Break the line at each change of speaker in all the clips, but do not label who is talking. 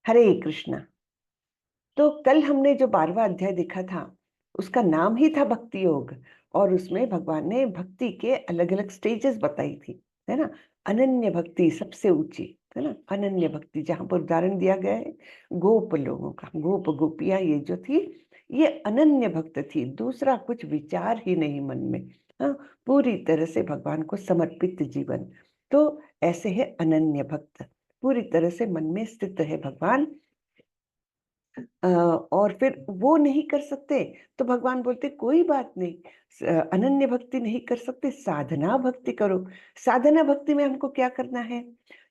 हरे कृष्णा। तो कल हमने जो 12वां अध्याय देखा था उसका नाम ही था भक्ति योग। और उसमें भगवान ने भक्ति के अलग अलग स्टेजेस बताई थी, है ना। अनन्य भक्ति सबसे ऊंची, है ना। अनन्य भक्ति जहां पर उदाहरण दिया गया है गोप लोगों का, गोप गोपियां ये जो थी ये अनन्य भक्त थी, दूसरा कुछ विचार ही नहीं मन में। हाँ, पूरी तरह से भगवान को समर्पित जीवन। तो ऐसे है अनन्य भक्त, पूरी तरह से मन में स्थित है भगवान। और फिर वो नहीं कर सकते तो भगवान बोलते कोई बात नहीं, अनन्य भक्ति नहीं कर सकते साधना भक्ति करो। साधना भक्ति में हमको क्या करना है?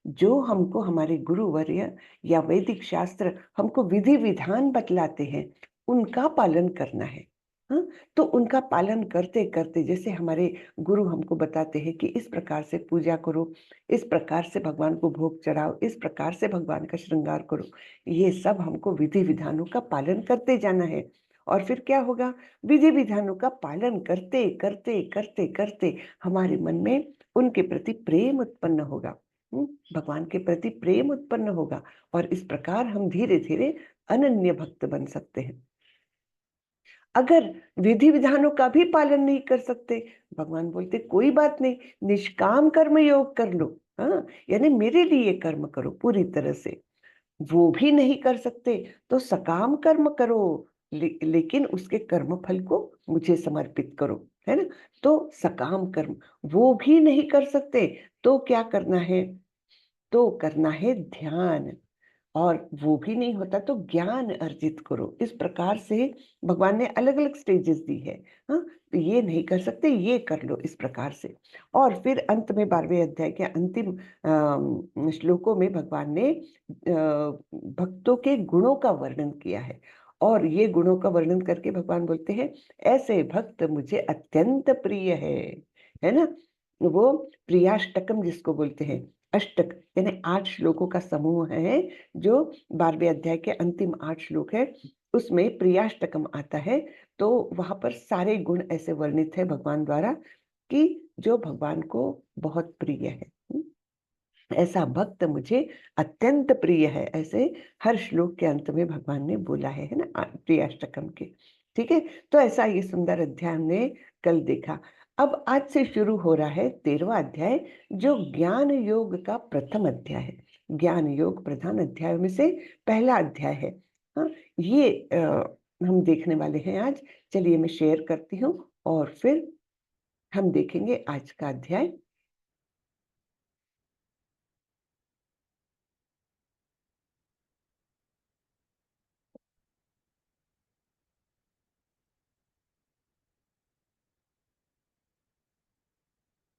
जो हमको हमारे गुरुवर्य या वैदिक शास्त्र हमको विधि विधान बतलाते हैं उनका पालन करना है। हाँ, तो उनका पालन करते करते जैसे हमारे गुरु हमको बताते हैं कि इस प्रकार से पूजा करो, इस प्रकार से भगवान को भोग चढ़ाओ, इस प्रकार से भगवान का श्रृंगार करो, ये सब हमको विधि विधानों का पालन करते जाना है। और फिर क्या होगा? विधि विधानों का पालन करते करते करते करते हमारे मन में उनके प्रति प्रेम उत्पन्न होगा। भगवान के प्रति प्रेम उत्पन्न होगा और इस प्रकार हम धीरे धीरे अनन्य भक्त बन सकते हैं। अगर विधि विधानों का भी पालन नहीं कर सकते, भगवान बोलते कोई बात नहीं, निष्काम कर्म योग कर लो। हाँ, यानी मेरे लिए कर्म करो पूरी तरह से। वो भी नहीं कर सकते तो सकाम कर्म करो, लेकिन उसके कर्म फल को मुझे समर्पित करो, है ना। तो सकाम कर्म वो भी नहीं कर सकते तो क्या करना है? तो करना है ध्यान। और वो भी नहीं होता तो ज्ञान अर्जित करो। इस प्रकार से भगवान ने अलग अलग स्टेजेस दी है। हाँ, तो ये नहीं कर सकते ये कर लो इस प्रकार से। और फिर अंत में 12वें अध्याय के अंतिम श्लोकों में भगवान ने भक्तों के गुणों का वर्णन किया है। और ये गुणों का वर्णन करके भगवान बोलते हैं ऐसे भक्त मुझे अत्यंत प्रिय है ना। वो प्रियाष्टकम जिसको बोलते हैं, अष्टक यानी 8 श्लोकों का समूह है जो 12वें अध्याय के अंतिम 8 श्लोक है, उसमें प्रियाष्टकम आता है। तो वहां पर सारे गुण ऐसे वर्णित है भगवान द्वारा कि जो भगवान को बहुत प्रिय है। ऐसा भक्त मुझे अत्यंत प्रिय है, ऐसे हर श्लोक के अंत में भगवान ने बोला है ना, प्रियाष्टकम के। ठीक है, तो ऐसा ये सुंदर अध्याय हमने कल देखा। अब आज से शुरू हो रहा है 13वां अध्याय जो ज्ञान योग का प्रथम अध्याय है। ज्ञान योग प्रधान अध्याय में से पहला अध्याय है। हाँ, ये हम देखने वाले हैं आज। चलिए मैं शेयर करती हूँ और फिर हम देखेंगे आज का अध्याय।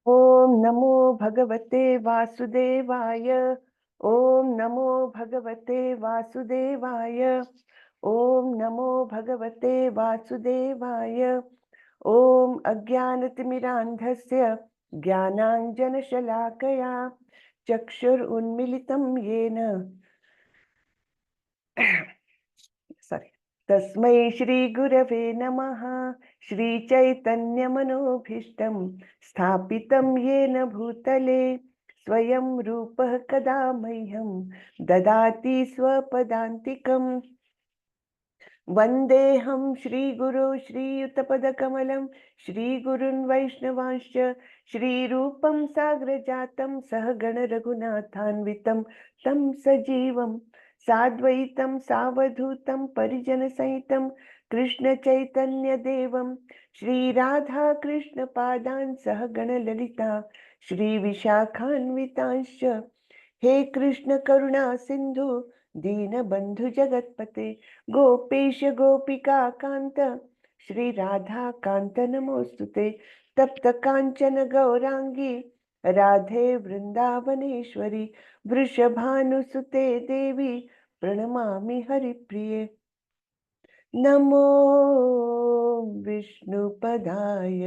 ओम नमो भगवते वासुदेवाय। ओम नमो भगवते वासुदेवाय। ओम नमो भगवते वासुदेवाय। ओम अज्ञानतिमिरान्धस्य ज्ञानाञ्जनशलाकया चक्षुरुन्मिलितं येन सॉरी तस्मै श्रीगुरवे नमः। श्रीचैतन्यमनोभीष्टं स्थापितं येन भूतले स्वयं रूपः कदा मह्यं ददाति स्वपदान्तिकम्। वन्देऽहं श्रीगुरो श्रीयुतपदकमलं श्रीगुरुन् वैष्णवांश्च श्रीरूपं साग्रजातं सहगण रघुनाथान्वितं तं सजीवं साद्वैतं सावधूतं परिजनसहितं कृष्णचैतन्यदेवं श्रीराधा कृष्णपादान् सहगण ललिता श्रीविशाखान्वितांश्च। हे कृष्ण करुणा सिंधु दीनबंधु जगतपते गोपेश गोपिका कांत श्री राधा कांत नमोस्तुते। तप्त कांचन गौरांगी राधे वृंदावनेश्वरी वृषभानुसुते देवी प्रणमामि हरिप्रिये। नमो विष्णुपदाय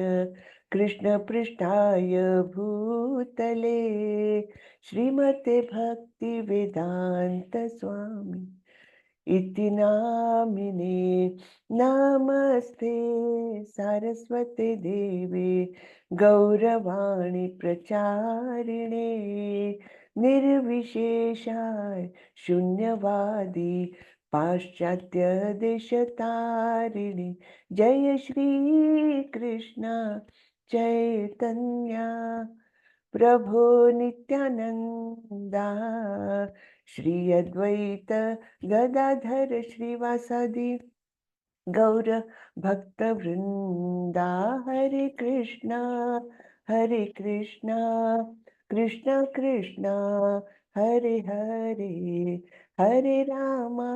कृष्णपृष्ठाय भूतले श्रीमते भक्ति वेदांत स्वामी इति नामिने। नमस्ते सारस्वते देवे गौरवाणी प्रचारिणे निर्विशेषाय शून्यवादी पाश्चात्य देशतारिणी। जय श्री कृष्ण चैतन्य प्रभु नित्यानंदा, श्री अद्वैत गदाधर श्रीवासादि गौर भक्त वृंदा। हरे कृष्णा कृष्ण कृष्ण हरे हरे, हरे रामा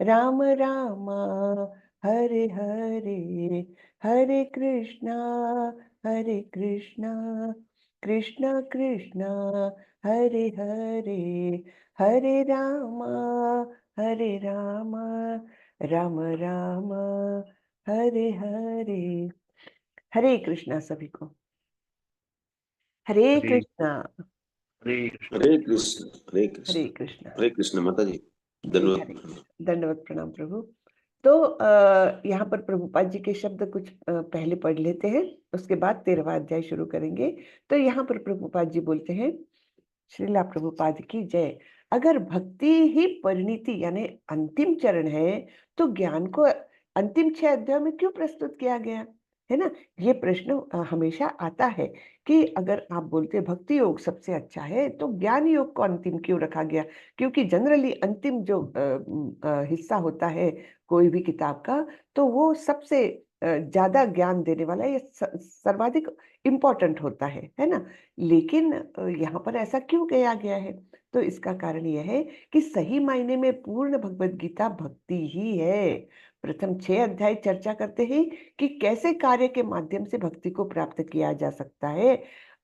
राम राम हरे हरे, हरे कृष्णा कृष्ण कृष्ण हरे हरे, हरे रामा राम राम हरे हरे। हरे कृष्णा सभी को। हरे
हरे
कृष्णा।
हरे कृष्ण।
हरे कृष्ण हरे कृष्ण
हरे कृष्णा।
हरे कृष्ण। माता जी
जी,
धन्यवाद।
हरे दंडवत प्रणाम प्रभु। तो यहाँ पर प्रभुपाद जी के शब्द कुछ पहले पढ़ लेते हैं, उसके बाद 13वां अध्याय शुरू करेंगे। तो यहाँ पर प्रभुपाद जी बोलते हैं, श्रीला प्रभुपाद की जय। अगर भक्ति ही परिणति यानी अंतिम चरण है, तो ज्ञान को अंतिम 6 अध्यायों में क्यों प्रस्तुत किया गया है ना? ये प्रश्न हमेशा आता है कि अगर आप बोलते हैं भक्ति योग सबसे अच्छा है, तो ज्ञान योग को अंतिम क्यों रखा गया? क्योंकि जनरली अंतिम जो हिस्सा होता है कोई भी किताब का, तो वो सबसे ज्यादा ज्ञान देने वाला, ये सर्वाधिक इम्पोर्टेंट होता है ना? लेकिन यहाँ पर ऐसा क्यों किया गया है? तो इसका कारण यह है कि सही मायने में पूर्ण भगवत गीता भक्ति ही है। प्रथम 6 अध्याय चर्चा करते हैं कि कैसे कार्य के माध्यम से भक्ति को प्राप्त किया जा सकता है।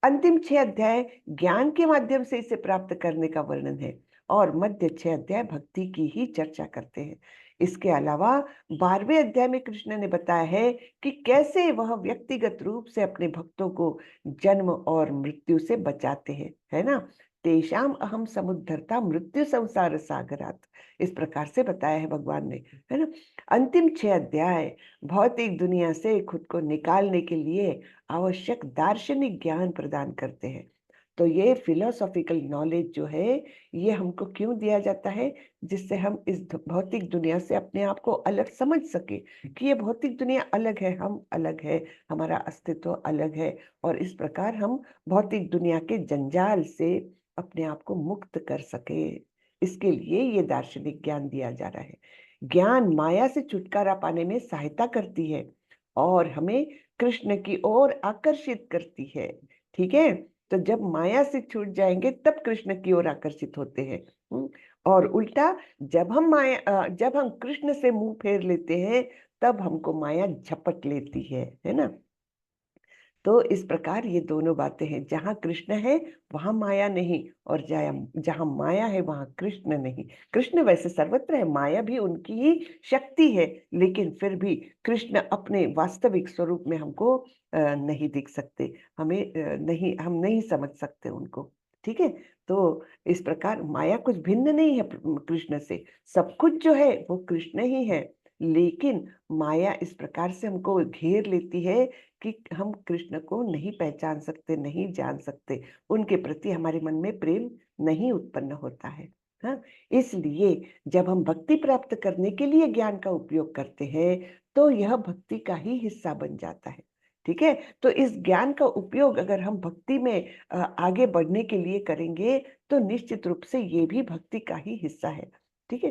अंतिम 6 अध्याय ज्ञान के माध्यम से इसे प्राप्त करने का वर्णन है, और मध्य 6 अध्याय भक्ति की ही चर्चा करते हैं। इसके अलावा 12वें अध्याय में कृष्ण ने बताया है कि कैसे वह व्यक्तिगत रूप से अपने भक्तों को जन्म और मृत्यु से बचाते हैं, है ना? तेषाम अहम समुद्धरता मृत्यु संसार सागरात, इस प्रकार से बताया है भगवान ने, है ना? अंतिम 6 अध्याय भौतिक दुनिया से खुद को निकालने के लिए आवश्यक दार्शनिक ज्ञान प्रदान करते हैं। तो ये फिलोसॉफिकल नॉलेज जो है, ये हमको क्यों दिया जाता है? जिससे हम इस भौतिक दुनिया से अपने आप को अलग समझ सके कि ये भौतिक दुनिया अलग है, हम अलग है, हमारा अस्तित्व अलग है, और इस प्रकार हम भौतिक दुनिया के जंजाल से अपने आप को मुक्त कर सके। इसके लिए ये दार्शनिक ज्ञान दिया जा रहा है। ज्ञान माया से छुटकारा पाने में सहायता करती है और हमें कृष्ण की ओर आकर्षित करती है। ठीक है? तो जब माया से छूट जाएंगे तब कृष्ण की ओर आकर्षित होते हैं। और उल्टा, जब हम कृष्ण से मुंह फेर लेते हैं, तब हमको माया झपट लेती है ना? तो इस प्रकार ये दोनों बातें हैं, जहां कृष्ण है वहां माया नहीं, और जहां माया है वहां कृष्ण नहीं। कृष्ण वैसे सर्वत्र है, माया भी उनकी ही शक्ति है, लेकिन फिर भी कृष्ण अपने वास्तविक स्वरूप में हमको नहीं दिख सकते, हम नहीं समझ सकते उनको। ठीक है? तो इस प्रकार माया कुछ भिन्न नहीं है कृष्ण से, सब कुछ जो है वो कृष्ण ही है, लेकिन माया इस प्रकार से हमको घेर लेती है कि हम कृष्ण को नहीं पहचान सकते, नहीं जान सकते, उनके प्रति हमारे मन में प्रेम नहीं उत्पन्न होता है। हाँ, इसलिए जब हम भक्ति प्राप्त करने के लिए ज्ञान का उपयोग करते हैं, तो यह भक्ति का ही हिस्सा बन जाता है। ठीक है? तो इस ज्ञान का उपयोग अगर हम भक्ति में आगे बढ़ने के लिए करेंगे, तो निश्चित रूप से ये भी भक्ति का ही हिस्सा है। ठीक है?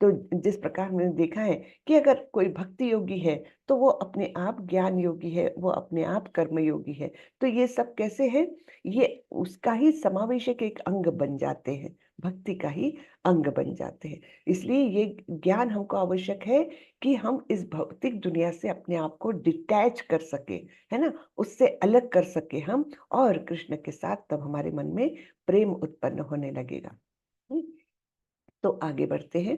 तो जिस प्रकार मैंने देखा है कि अगर कोई भक्ति योगी है, तो वो अपने आप ज्ञान योगी है, वो अपने आप कर्म योगी है। तो ये सब कैसे है? ये उसका ही समावेशक एक अंग बन जाते हैं, भक्ति का ही अंग बन जाते हैं। इसलिए ये ज्ञान हमको आवश्यक है कि हम इस भौतिक दुनिया से अपने आप को डिटैच कर सके, है ना? उससे अलग कर सके हम, और कृष्ण के साथ तब हमारे मन में प्रेम उत्पन्न होने लगेगा। तो आगे बढ़ते हैं।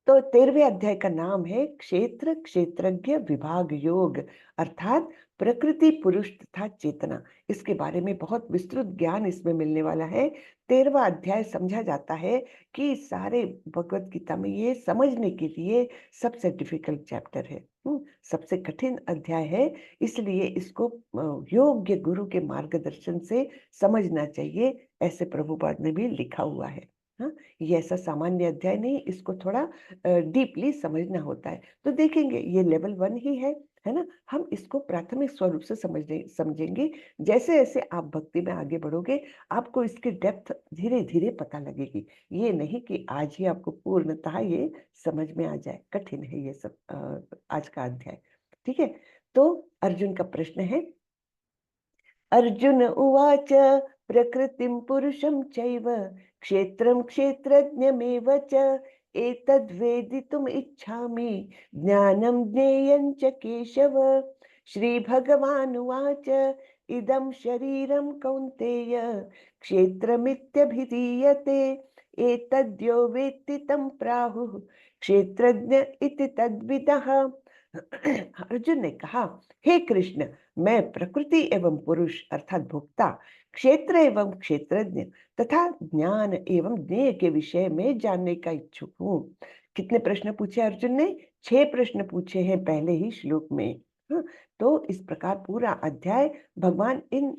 तो 13वें अध्याय का नाम है क्षेत्र क्षेत्रज्ञ विभाग योग, अर्थात प्रकृति, पुरुष तथा चेतना। इसके बारे में बहुत विस्तृत ज्ञान इसमें मिलने वाला है। 13वां अध्याय समझा जाता है कि सारे भगवत गीता में ये समझने के लिए सबसे डिफिकल्ट चैप्टर है। सबसे कठिन अध्याय है, इसलिए इसको योग्य गुरु के मार्गदर्शन से समझना चाहिए, ऐसे प्रभुपाद ने भी लिखा हुआ है। हाँ, ये ऐसा सामान्य अध्याय नहीं, इसको थोड़ा डीपली समझना होता है। तो देखेंगे ये लेवल 1 ही है ना। हम इसको प्राथमिक स्वरूप से समझेंगे। जैसे जैसे आप भक्ति में आगे बढ़ोगे, आपको इसकी डेप्थ धीरे धीरे पता लगेगी। ये नहीं कि आज ही आपको पूर्णतः ये समझ में आ जाए, कठिन है ये सब आज का अध्याय। ठीक है, तो अर्जुन का प्रश्न है, अर्जुन उवाच प्रकृतिं पुरुषं चैव क्षेत्रं क्षेत्रज्ञमेव च एतद्वेदितुम् इच्छामि ज्ञानं ज्ञेयं च केशव। श्रीभगवानुवाच इदं शरीरं कौन्तेय क्षेत्रमित्यभिधीयते एतद्यो वेत्ति तं प्राहुः क्षेत्रज्ञ इति तद्विदः। अर्जुन ने कहा, हे कृष्ण, मैं प्रकृति एवं पुरुष अर्थात भोक्ता, क्षेत्र एवं क्षेत्रज्ञ तथा ज्ञान एवं ज्ञेय के विषय में जानने का इच्छुक हूँ। कितने प्रश्न पूछे अर्जुन ने? 6 प्रश्न पूछे हैं पहले ही श्लोक में। हाँ, तो इस प्रकार पूरा अध्याय भगवान इन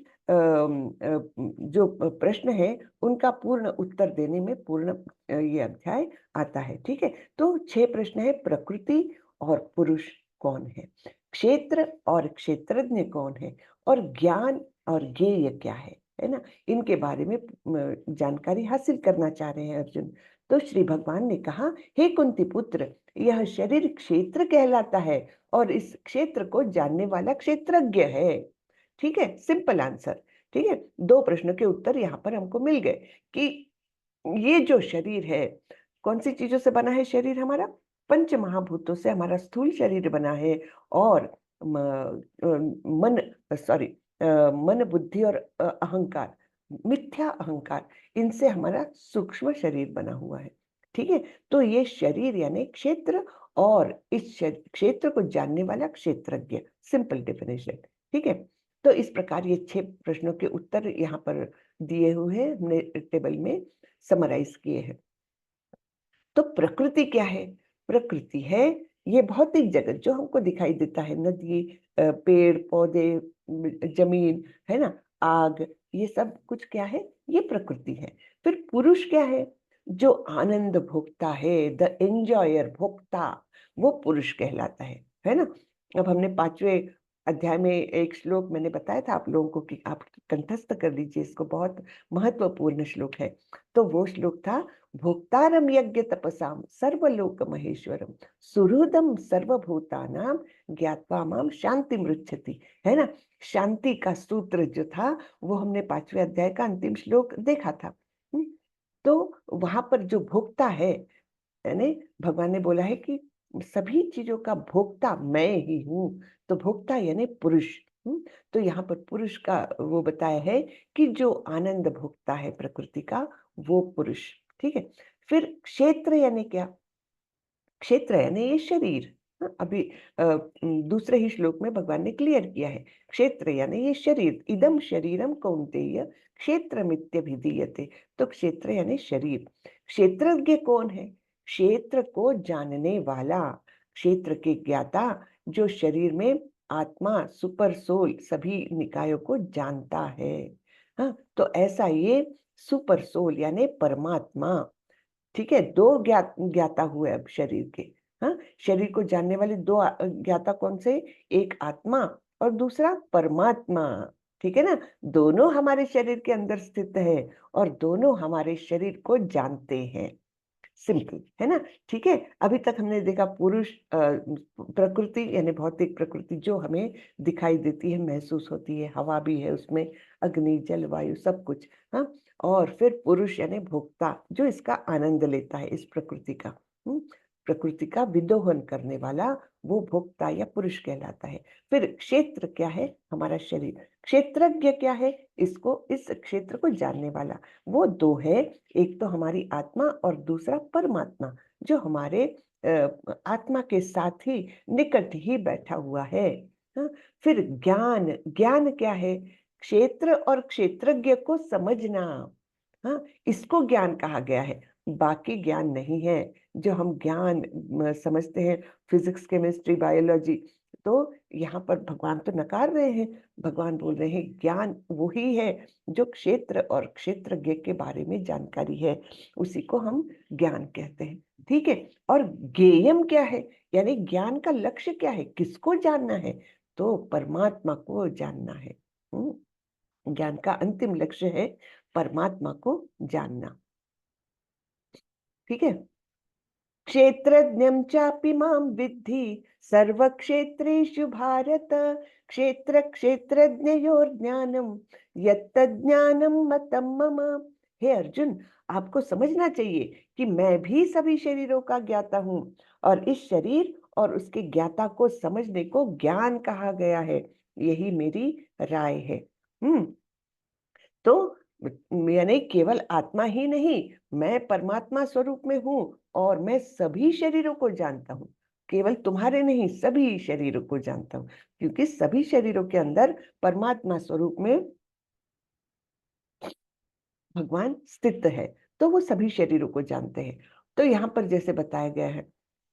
जो प्रश्न है उनका पूर्ण उत्तर देने में पूर्ण ये अध्याय आता है। ठीक है, तो 6 प्रश्न है, प्रकृति और पुरुष कौन है, क्षेत्र और क्षेत्रज्ञ कौन है, और ज्ञान और ज्ञेय क्या है ना, इनके बारे में जानकारी हासिल करना चाह रहे हैं अर्जुन। तो श्री भगवान ने कहा, हे कुंती पुत्र, यह शरीर क्षेत्र कहलाता है और इस क्षेत्र को जानने वाला क्षेत्रज्ञ है। ठीक है, सिंपल आंसर। ठीक है, 2 प्रश्नों के उत्तर यहाँ पर हमको मिल गए कि ये जो शरीर है, कौन सी चीजों से बना है शरीर हमारा? पंच महाभूतों से हमारा स्थूल शरीर बना है, और मन बुद्धि और अहंकार, मिथ्या अहंकार, इनसे हमारा सूक्ष्म शरीर बना हुआ है। ठीक है, तो ये शरीर यानी क्षेत्र, और इस क्षेत्र को जानने वाला क्षेत्रज्ञ, सिंपल डेफिनेशन। ठीक है, तो इस प्रकार ये 6 प्रश्नों के उत्तर यहाँ पर दिए हुए हैं, हमने टेबल में समराइज किए हैं। तो प्रकृति क्या है? प्रकृति है ये भौतिक जगत जो हमको दिखाई देता है, नदी, पेड़ पौधे, जमीन, है ना, आग, ये सब कुछ क्या है? ये प्रकृति है। फिर पुरुष क्या है? जो आनंद भोगता है, द एंजॉयर, भोक्ता, वो पुरुष कहलाता है ना। अब हमने 5वें अध्याय में एक श्लोक मैंने बताया था आप लोगों को कि आप कंठस्थ कर लीजिए इसको, बहुत महत्वपूर्ण श्लोक है। तो वो श्लोक था, भोक्तारम यज्ञ तपसाम सर्वलोक महेश्वरम सुहृदम सर्वभूतानाम ज्ञात्वा माम शांति मृच्छति, है ना। शांति का सूत्र जो था वो हमने 5वें अध्याय का अंतिम श्लोक देखा था। तो वहां पर जो भोक्ता है, यानी भगवान ने बोला है कि सभी चीजों का भोक्ता मैं ही हूँ, तो भोक्ता यानी पुरुष। तो यहाँ पर पुरुष का वो बताया है कि जो आनंद भोगता है प्रकृति का, वो पुरुष। ठीक है, फिर क्षेत्र यानी क्या? क्षेत्र यानी ये शरीर। अभी दूसरे ही श्लोक में भगवान ने क्लियर किया है, क्षेत्र यानी ये शरीर, इदम शरीरम कौन्तेय क्षेत्रमित्यभिधीयते। तो क्षेत्र यानी शरीर। क्षेत्रज्ञ कौन है? क्षेत्र को जानने वाला, क्षेत्र के ज्ञाता, जो शरीर में आत्मा, सुपर सोल, सभी निकायों को जानता है। हाँ, तो ऐसा ये सुपर सोल यानी परमात्मा। ठीक है, 2 ज्ञाता हुए अब शरीर के। हाँ, शरीर को जानने वाले 2 ज्ञाता कौन से? एक आत्मा और दूसरा परमात्मा। ठीक है ना, दोनों हमारे शरीर के अंदर स्थित है और दोनों हमारे शरीर को जानते हैं। सिंपल है ना। ठीक है, अभी तक हमने देखा पुरुष, प्रकृति यानी भौतिक प्रकृति जो हमें दिखाई देती है, महसूस होती है, हवा भी है उसमें, अग्नि, जल, वायु, सब कुछ। हाँ, और फिर पुरुष यानी भोक्ता, जो इसका आनंद लेता है, इस प्रकृति का, प्रकृति का विदोहन करने वाला, वो भोक्ता या पुरुष कहलाता है। फिर क्षेत्र क्या है? हमारा शरीर। क्षेत्रज्ञ क्या है? इसको, इस क्षेत्र को जानने वाला, वो 2 है, एक तो हमारी आत्मा और दूसरा परमात्मा, जो हमारे आत्मा के साथ ही निकट ही बैठा हुआ है। हाँ, फिर ज्ञान, ज्ञान क्या है? क्षेत्र और क्षेत्रज्ञ को समझना। हाँ, इसको ज्ञान कहा गया है। बाकी ज्ञान नहीं है जो हम ज्ञान समझते हैं, फिजिक्स, केमिस्ट्री, बायोलॉजी। तो यहाँ पर भगवान तो नकार रहे हैं। भगवान बोल रहे हैं ज्ञान वही है जो क्षेत्र और क्षेत्रज्ञ के बारे में जानकारी है, उसी को हम ज्ञान कहते हैं। ठीक है। और ज्ञेयम क्या है, यानी ज्ञान का लक्ष्य क्या है, किसको जानना है, तो परमात्मा को जानना है। ज्ञान का अंतिम लक्ष्य है परमात्मा को जानना। ठीक है। क्षेत्रज्ञं चापि मां विद्धि सर्वक्षेत्रेषु भारत, क्षेत्र क्षेत्रज्ञयोर्ज्ञानम् यत्तज्ज्ञानं मतं मम। हे अर्जुन, आपको समझना चाहिए कि मैं भी सभी शरीरों का ज्ञाता हूँ, और इस शरीर और उसके ज्ञाता को समझने को ज्ञान कहा गया है। यही मेरी राय है। तो यानी केवल आत्मा ही नहीं, मैं परमात्मा स्वरूप में हूँ और मैं सभी शरीरों को जानता हूँ। केवल तुम्हारे नहीं, सभी शरीरों को जानता हूँ, क्योंकि सभी शरीरों के अंदर परमात्मा स्वरूप में भगवान स्थित है, तो वो सभी शरीरों को जानते हैं। तो यहाँ पर जैसे बताया गया है,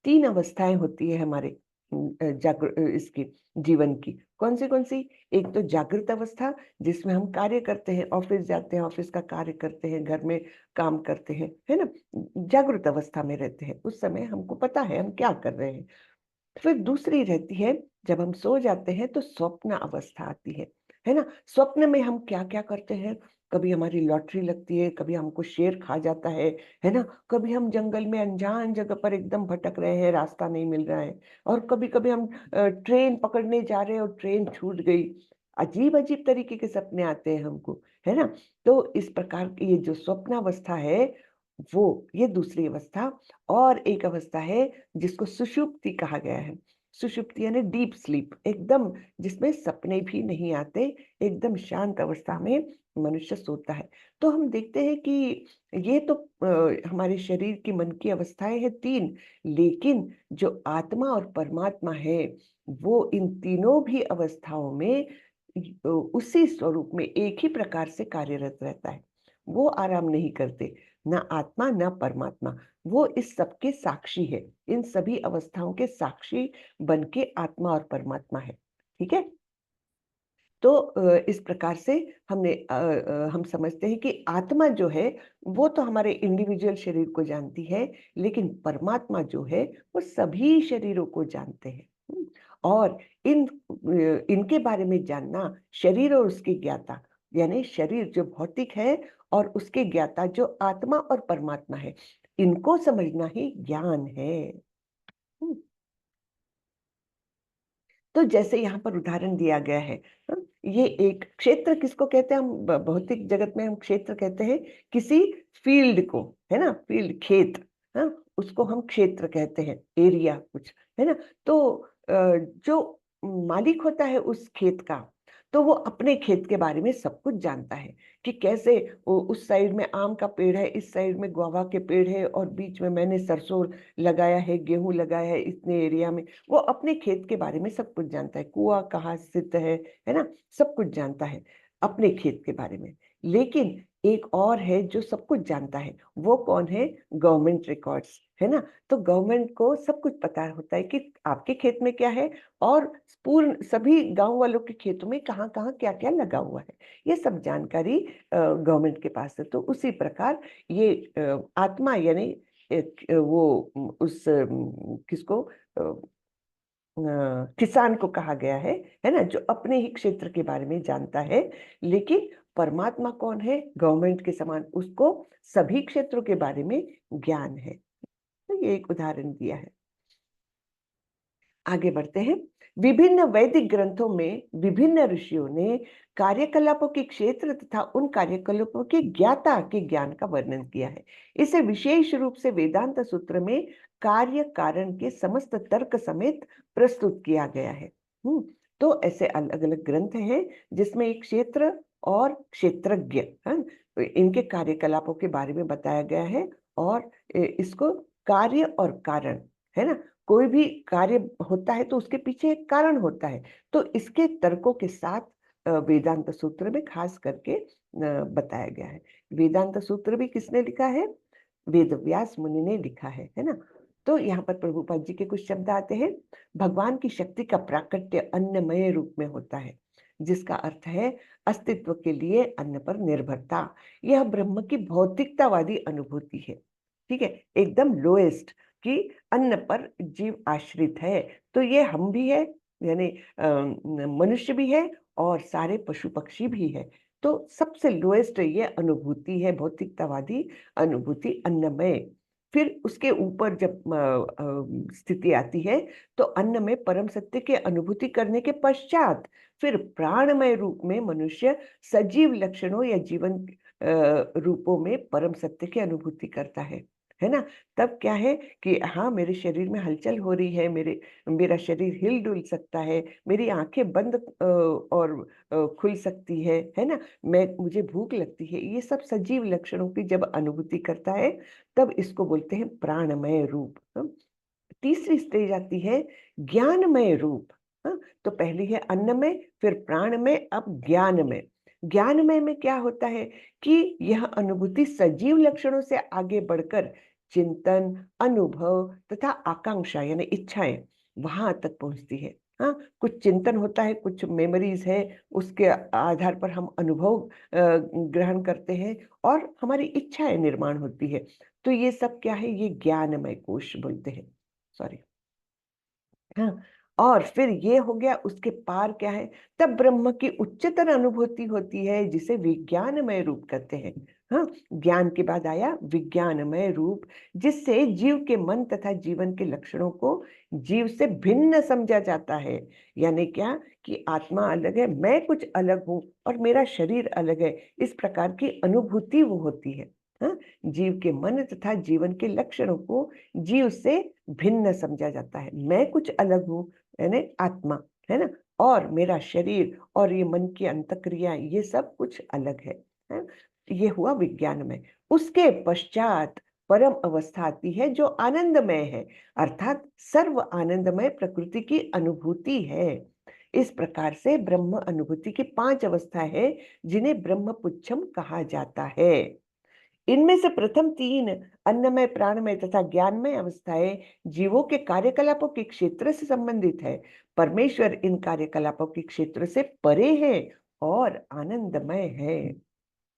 3 अवस्थाएं होती है हमारे इसकी जीवन की। कौन सी? एक तो जागृत अवस्था, जिसमें हम कार्य करते हैं, ऑफिस जाते हैं, ऑफिस का कार्य करते हैं, घर में काम करते हैं, है ना। जागृत अवस्था में रहते हैं, उस समय हमको पता है हम क्या कर रहे हैं। फिर दूसरी रहती है, जब हम सो जाते हैं तो स्वप्न अवस्था आती है ना। स्वप्न में हम क्या क्या करते हैं, कभी हमारी लॉटरी लगती है, कभी हमको शेर खा जाता है ना। कभी हम जंगल में अनजान जगह पर एकदम भटक रहे हैं, रास्ता नहीं मिल रहा है। और कभी कभी हम ट्रेन पकड़ने जा रहे हैं और ट्रेन छूट गई। अजीब अजीब तरीके के सपने आते हैं हमको, है ना। तो इस प्रकार की ये जो स्वप्नावस्था है, वो ये दूसरी अवस्था। और एक अवस्था है जिसको सुषुप्ति कहा गया है। सुषुप्ति यानी डीप स्लीप, एकदम जिसमें सपने भी नहीं आते, एकदम शांत अवस्था में मनुष्य सोता है। तो हम देखते हैं कि ये तो हमारे शरीर की, मन की अवस्थाएं हैं 3, लेकिन जो आत्मा और परमात्मा है, वो इन तीनों भी अवस्थाओं में उसी स्वरूप में एक ही प्रकार से कार्यरत रहता है। वो आराम नहीं करते, ना आत्मा ना परमात्मा। वो इस सब के साक्षी है, इन सभी अवस्थाओं के साक्षी बन के आत्मा और परमात्मा है। ठीक है। तो इस प्रकार से हम समझते हैं कि आत्मा जो है वो तो हमारे इंडिविजुअल शरीर को जानती है, लेकिन परमात्मा जो है वो सभी शरीरों को जानते हैं। और इनके बारे में जानना, शरीर और उसके ज्ञाता, यानी शरीर जो भौतिक है और उसके ज्ञाता जो आत्मा और परमात्मा है, इनको समझना ही ज्ञान है। तो जैसे यहाँ पर उदाहरण दिया गया है, ये एक क्षेत्र किसको कहते हैं, हम भौतिक जगत में हम क्षेत्र कहते हैं किसी फील्ड को, है ना, फील्ड, खेत, हाँ, उसको हम क्षेत्र कहते हैं, एरिया कुछ, है ना। तो जो मालिक होता है उस खेत का, तो वो अपने खेत के बारे में सब कुछ जानता है, कि कैसे उस साइड में आम का पेड़ है, इस साइड में गुआवा के पेड़ है, और बीच में मैंने सरसों लगाया है, गेहूं लगाया है इतने एरिया में। वो अपने खेत के बारे में सब कुछ जानता है, कुआं कहाँ स्थित है ना, सब कुछ जानता है अपने खेत के बारे में। लेकिन एक और है जो सब कुछ जानता है, वो कौन है, गवर्नमेंट रिकॉर्ड्स, है ना। तो गवर्नमेंट को सब कुछ पता होता है कि आपके खेत में क्या है, और पूर्ण सभी गांव वालों के खेतों में कहाँ कहाँ क्या क्या लगा हुआ है, ये सब जानकारी गवर्नमेंट के पास है। तो उसी प्रकार ये आत्मा यानी वो उस किसको किसान को कहा गया है ना, जो अपने ही क्षेत्र के बारे में जानता है। लेकिन परमात्मा कौन है, गवर्नमेंट के समान उसको सभी क्षेत्रों के बारे में ज्ञान है। तो ये एक उदाहरण दिया है। आगे बढ़ते हैं। विभिन्न वैदिक ग्रंथों में विभिन्न ऋषियों ने कार्यकलापों के क्षेत्र तथा उन कार्यकलापों के ज्ञाता के ज्ञान का वर्णन किया है। इसे विशेष रूप से वेदांत सूत्र में कार्य कारण के समस्त तर्क समेत प्रस्तुत किया गया है। तो ऐसे अलग अलग ग्रंथ हैं जिसमें एक क्षेत्र और क्षेत्रज्ञ, इनके कार्यकलापों के बारे में बताया गया है, और इसको कार्य और कारण, है ना, कोई भी कार्य होता है तो उसके पीछे एक कारण होता है। तो इसके तर्कों के साथ वेदांत सूत्र में खास करके बताया गया है। वेदांत सूत्र भी किसने लिखा है, वेदव्यास मुनि ने लिखा है ना। तो यहाँ पर प्रभुपाद जी के कुछ शब्द आते हैं। भगवान की शक्ति का प्राकट्य अन्नमय रूप में होता है, जिसका अर्थ है अस्तित्व के लिए अन्न पर निर्भरता। यह ब्रह्म की भौतिकतावादी अनुभूति है, ठीक है, एकदम लोएस्ट, कि अन्न पर जीव आश्रित है। तो ये हम भी है, यानी मनुष्य भी है और सारे पशु पक्षी भी है। तो सबसे लोएस्ट ये अनुभूति है, भौतिकतावादी अनुभूति, अन्नमय। फिर उसके ऊपर जब स्थिति आती है तो अन्न में परम सत्य की अनुभूति करने के पश्चात फिर प्राणमय रूप में मनुष्य सजीव लक्षणों या जीवन रूपों में परम सत्य की अनुभूति करता है ना। तब क्या है कि हाँ, मेरे शरीर में हलचल हो रही है, मेरा शरीर हिल डुल सकता है, मेरी आंखें बंद और खुल सकती है ना, मुझे भूख लगती है। ये सब सजीव लक्षणों की जब अनुभूति करता है तब इसको बोलते हैं प्राणमय रूप। तीसरी स्टेज आती है ज्ञानमय रूप। तो पहली है अन्नमय, फिर प्राणमय, अब ज्ञानमय। ज्ञानमय में क्या होता है कि यह अनुभूति सजीव लक्षणों से आगे बढ़कर चिंतन, अनुभव तथा आकांक्षा यानी इच्छाएं वहां तक पहुंचती है। हाँ, कुछ चिंतन होता है, कुछ मेमोरीज है, उसके आधार पर हम अनुभव ग्रहण करते हैं और हमारी इच्छाएं निर्माण होती है। तो ये सब क्या है, ये ज्ञानमय कोश बोलते हैं, सॉरी। हाँ, और फिर ये हो गया, उसके पार क्या है, तब ब्रह्म की उच्चतर अनुभूति होती है जिसे विज्ञानमय रूप कहते हैं। हाँ, ज्ञान के बाद आया विज्ञानमय रूप, जिससे जीव के मन तथा जीवन के लक्षणों को जीव से भिन्न समझा जाता है। यानी क्या कि आत्मा अलग है, मैं कुछ अलग हूं और मेरा शरीर अलग है, इस प्रकार की अनुभूति वो होती है। हाँ, जीव के मन तथा जीवन के लक्षणों को जीव से भिन्न समझा जाता है। मैं कुछ अलग हूँ, यानी आत्मा, है ना, और मेरा शरीर और ये मन की अंतक्रिया, ये सब कुछ अलग है? ये हुआ विज्ञान में। उसके पश्चात परम अवस्था आती है जो आनंदमय है, अर्थात सर्व आनंदमय प्रकृति की अनुभूति है। इस प्रकार से ब्रह्म अनुभूति की 5 अवस्था है जिन्हें ब्रह्म पुच्छम कहा जाता है। इनमें से प्रथम 3 अन्नमय, प्राणमय तथा ज्ञानमय अवस्थाएं जीवों के कार्यकलापों के क्षेत्र से संबंधित है। परमेश्वर इन कार्यकलापों के क्षेत्र से परे है और आनंदमय है।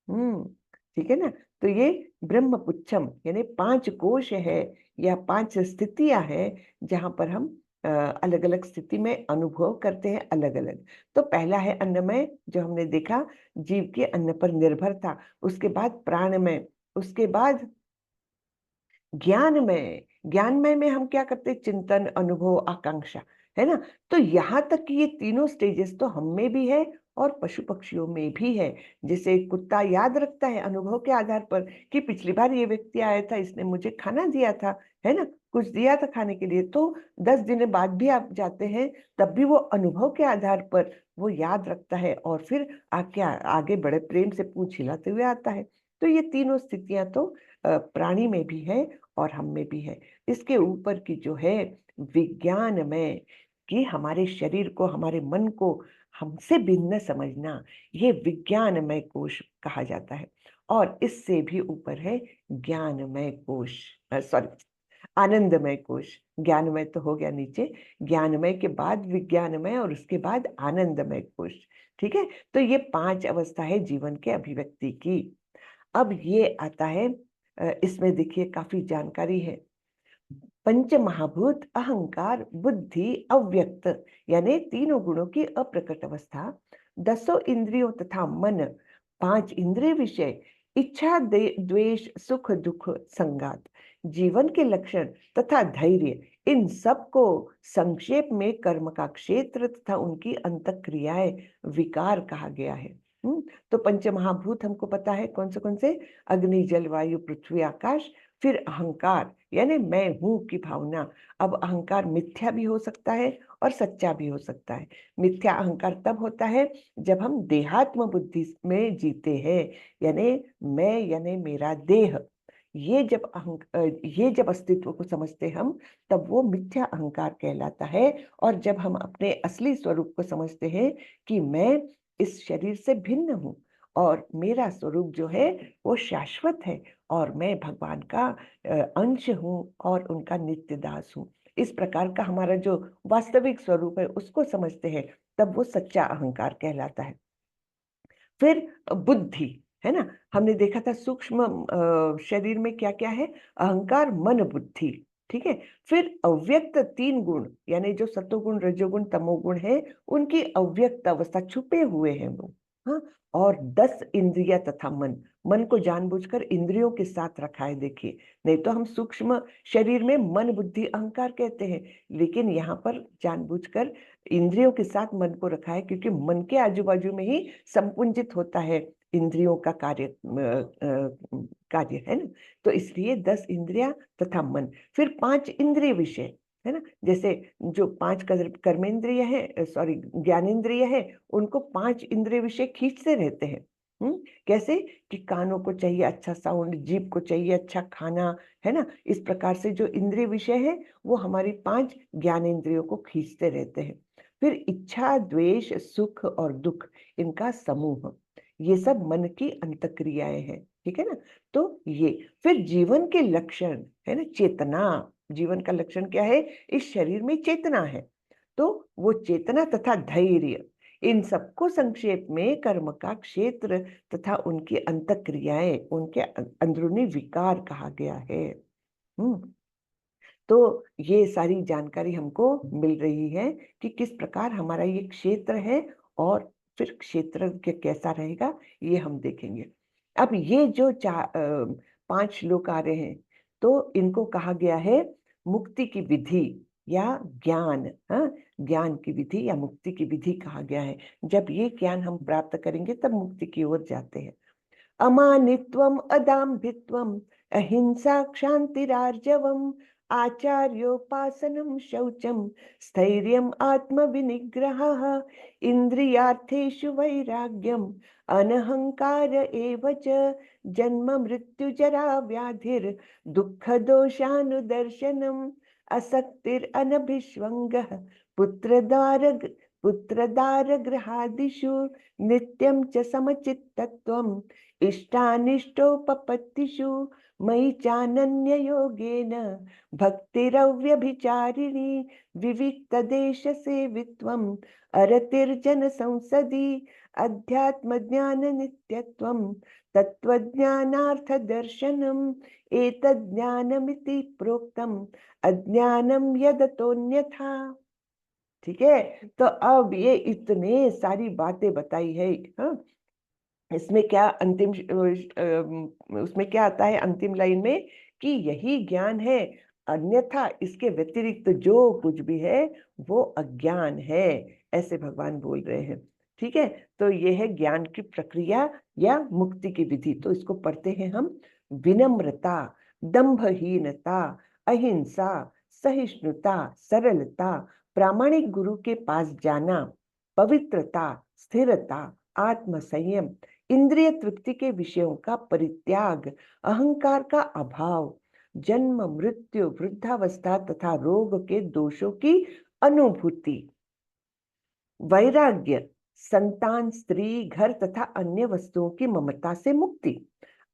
ठीक है ना। तो ये ब्रह्म पुच्छम यानी 5 कोश है या 5 स्थितियां हैं जहां पर हम अलग अलग स्थिति में अनुभव करते हैं, अलग अलग। तो पहला है अन्नमय, जो हमने देखा, जीव के अन्न पर निर्भरता। उसके बाद प्राणमय, उसके बाद ज्ञानमय। ज्ञानमय में हम क्या करते हैं, चिंतन, अनुभव, आकांक्षा, है ना। तो यहाँ तक कि ये तीनों स्टेजेस तो हम में भी है और पशु पक्षियों में भी है। जैसे कुत्ता याद रखता है अनुभव के आधार पर कि पिछली बार ये व्यक्ति आया था, इसने मुझे खाना दिया था, है ना, कुछ दिया था खाने के लिए। तो 10 दिन बाद भी आप जाते हैं तब भी वो अनुभव के आधार पर वो याद रखता है और फिर आगे बड़े प्रेम से पूंछ हिलाते हुए आता है। तो ये तीनों स्थितियां तो प्राणी में भी है और हम में भी है। इसके ऊपर की जो है विज्ञान में, कि हमारे शरीर को, हमारे मन को हमसे भिन्न समझना, ये विज्ञानमय कोश कहा जाता है। और इससे भी ऊपर है ज्ञानमय कोश, सॉरी, आनंदमय कोश। ज्ञानमय तो हो गया नीचे, ज्ञानमय के बाद विज्ञानमय और उसके बाद आनंदमय कोश। ठीक है, तो ये 5 अवस्था है जीवन के अभिव्यक्ति की। अब ये आता है, इसमें देखिए काफी जानकारी है। पंच महाभूत, अहंकार, बुद्धि, अव्यक्त यानी तीनों गुणों की अप्रकट अवस्था, 10 इंद्रियों तथा मन, 5 इंद्रिय विषय, इच्छा, द्वेष, सुख दुख, संगात, जीवन के लक्षण तथा धैर्य, इन सब को संक्षेप में कर्म का क्षेत्र तथा उनकी अंतःक्रियाएं, विकार कहा गया है। तो पंच महाभूत हमको पता है कौन से, अग्नि, जल, वायु, पृथ्वी, आकाश। फिर अहंकार यानी मैं हूं की भावना। अब अहंकार मिथ्या भी हो सकता है और सच्चा भी हो सकता है। मिथ्या अहंकार तब होता है जब हम देहात्म बुद्धि में जीते हैं, यानी मैं यानी मेरा देह, ये जब अस्तित्व को समझते हम, तब वो मिथ्या अहंकार कहलाता है। और जब हम अपने असली स्वरूप को समझते हैं कि मैं इस शरीर से भिन्न हूं और मेरा स्वरूप जो है वो शाश्वत है और मैं भगवान का अंश हूँ और उनका नित्य दास हूँ। इस प्रकार का हमारा जो वास्तविक स्वरूप है उसको समझते हैं, तब वो सच्चा अहंकार कहलाता है। फिर बुद्धि, है ना, हमने देखा था सूक्ष्म शरीर में क्या क्या है, अहंकार, मन, बुद्धि, ठीक है। फिर अव्यक्त 3 गुण, यानी जो सत्वगुण, रजोगुण, तमोगुण है, उनकी अव्यक्त अवस्था, छुपे हुए हैं वो, हाँ। और 10 इंद्रिया तथा मन, मन को जानबूझकर इंद्रियों के साथ रखा है, देखिए। नहीं तो हम सूक्ष्म शरीर में मन, बुद्धि, अहंकार कहते हैं, लेकिन यहाँ पर जानबूझकर इंद्रियों के साथ मन को रखा है, क्योंकि मन के आजू बाजू में ही संपुंजित होता है इंद्रियों का कार्य, है ना। तो इसलिए 10 इंद्रिया तथा मन। फिर 5 इंद्रिय विषय, है ना, जैसे जो 5 कर्मेंद्रिय है, सॉरी ज्ञानेंद्रिय है, उनको 5 इंद्रिय विषय खींचते रहते हैं। कैसे कि कानों को चाहिए अच्छा साउंड, जीभ को चाहिए अच्छा खाना, है ना। इस प्रकार से जो इंद्रिय विषय है वो हमारी 5 ज्ञानेंद्रियों को खींचते रहते हैं। फिर इच्छा, द्वेष, सुख और दुख, इनका समूह, ये सब मन की अंतक्रियाएं हैं, ठीक है ना। तो ये फिर जीवन के लक्षण, है ना, चेतना, जीवन का लक्षण क्या है, इस शरीर में चेतना है, तो वो चेतना तथा धैर्य, इन सबको संक्षेप में कर्म का क्षेत्र तथा उनकी अंतक्रियाएं, उनके अंदरूनी विकार कहा गया है। तो ये सारी जानकारी हमको मिल रही है कि किस प्रकार हमारा ये क्षेत्र है, और फिर क्षेत्र के कैसा रहेगा ये हम देखेंगे। अब ये जो 5 श्लोक आ रहे हैं, तो इनको कहा गया है मुक्ति की विधि या ज्ञान, हाँ, ज्ञान की विधि या मुक्ति की विधि कहा गया है। जब ये ज्ञान हम प्राप्त करेंगे तब मुक्ति की ओर जाते हैं। अमानित्वम, अदाम्भित्वम, अहिंसा, क्षान्तिरार्जवम, आचार्योपासनम, शौचम, स्थैर्यम, आत्मविनिग्रहः, इंद्रियार्थेषु वैराग्यम, अनहंकार एव च, जन्म मृत्यु जरा व्याधिर, दुःख दोषानुदर्शनम, असक्तिर् अनभिष्वंगः, पुत्रदार गृहादिषु, नित्यं च समचित्तत्वम्, इष्टानिष्टोपपत्तिषु, मयि चानन्ययोगेन, भक्तिरव्यभिचारिणी, विविक्तदेशसेवित्वम्, अरतिर्जनसंसदि, अध्यात्मज्ञाननित्यत्वं, तत्त्वज्ञानार्थदर्शनम्, एतज्ज्ञानमिति प्रोक्तम्, अज्ञानं यदतोऽन्यथा। ठीक है। तो अब ये इतने सारी बातें बताई है, हाँ। इसमें क्या अंतिम उसमें क्या आता है अंतिम लाइन में, कि यही ज्ञान है, अन्यथा इसके व्यतिरिक्त जो कुछ भी है वो अज्ञान है, ऐसे भगवान बोल रहे हैं। ठीक है। तो ये है ज्ञान की प्रक्रिया या मुक्ति की विधि। तो इसको पढ़ते हैं हम। विनम्रता, दंभहीनता, अहिंसा, सहिष्णुता, सरलता, प्रामाणिक गुरु के पास जाना, पवित्रता, स्थिरता, आत्म संयम, इंद्रिय तृप्ति के विषयों का परित्याग, अहंकार का अभाव, जन्म मृत्यु, वृद्धावस्था तथा रोग के दोषों की अनुभूति, वैराग्य, संतान, स्त्री, घर तथा अन्य वस्तुओं की ममता से मुक्ति,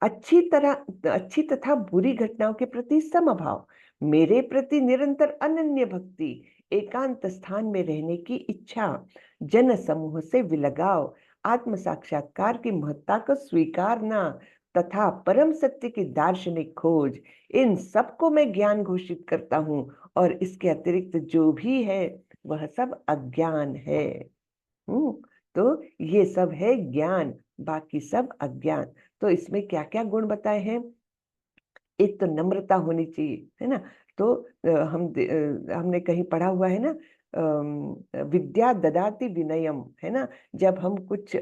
अच्छी तथा बुरी घटनाओं के प्रति समभाव, मेरे प्रति निरंतर अनन्य भक्ति, एकांत स्थान में रहने की इच्छा, जन समूह से विलगाव, आत्म साक्षात्कार की महत्ता को स्वीकारना तथा परम सत्य की दार्शनिक खोज, इन सबको मैं ज्ञान घोषित करता हूँ, और इसके अतिरिक्त जो भी है वह सब अज्ञान है। तो ये सब है ज्ञान, बाकी सब अज्ञान। तो इसमें क्या क्या गुण बताए हैं, एक तो नम्रता होनी चाहिए, है ना। तो हमने कहीं पढ़ा हुआ है ना, विद्या ददाति विनयम, है ना। जब हम कुछ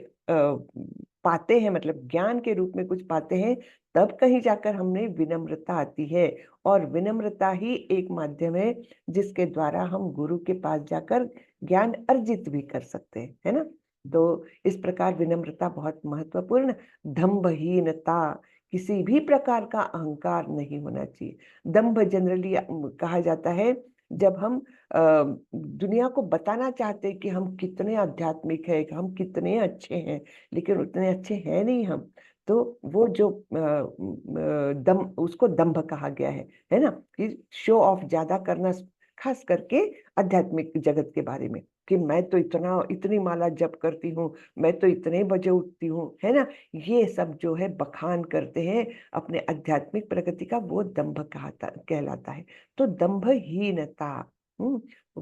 पाते हैं, मतलब ज्ञान के रूप में कुछ पाते हैं, तब कहीं जाकर हमने विनम्रता आती है, और विनम्रता ही एक माध्यम है जिसके द्वारा हम गुरु के पास जाकर ज्ञान अर्जित भी कर सकते हैं, है ना। तो इस प्रकार विनम्रता बहुत महत्वपूर्ण। दंभहीनता, किसी भी प्रकार का अहंकार नहीं होना चाहिए। दंभ जनरली कहा जाता है जब हम दुनिया को बताना चाहते हैं कि हम कितने आध्यात्मिक है, कि हम कितने अच्छे हैं, लेकिन उतने अच्छे हैं नहीं हम, तो वो जो दम, उसको दंभ कहा गया है ना, कि शो ऑफ ज्यादा करना, खास करके आध्यात्मिक जगत के बारे में, कि मैं तो इतनी माला जप करती हूँ, मैं तो इतने बजे उठती हूँ, है ना। ये सब जो है बखान करते हैं अपने आध्यात्मिक प्रगति का, वो दंभ कहलाता है। तो दंभहीनता,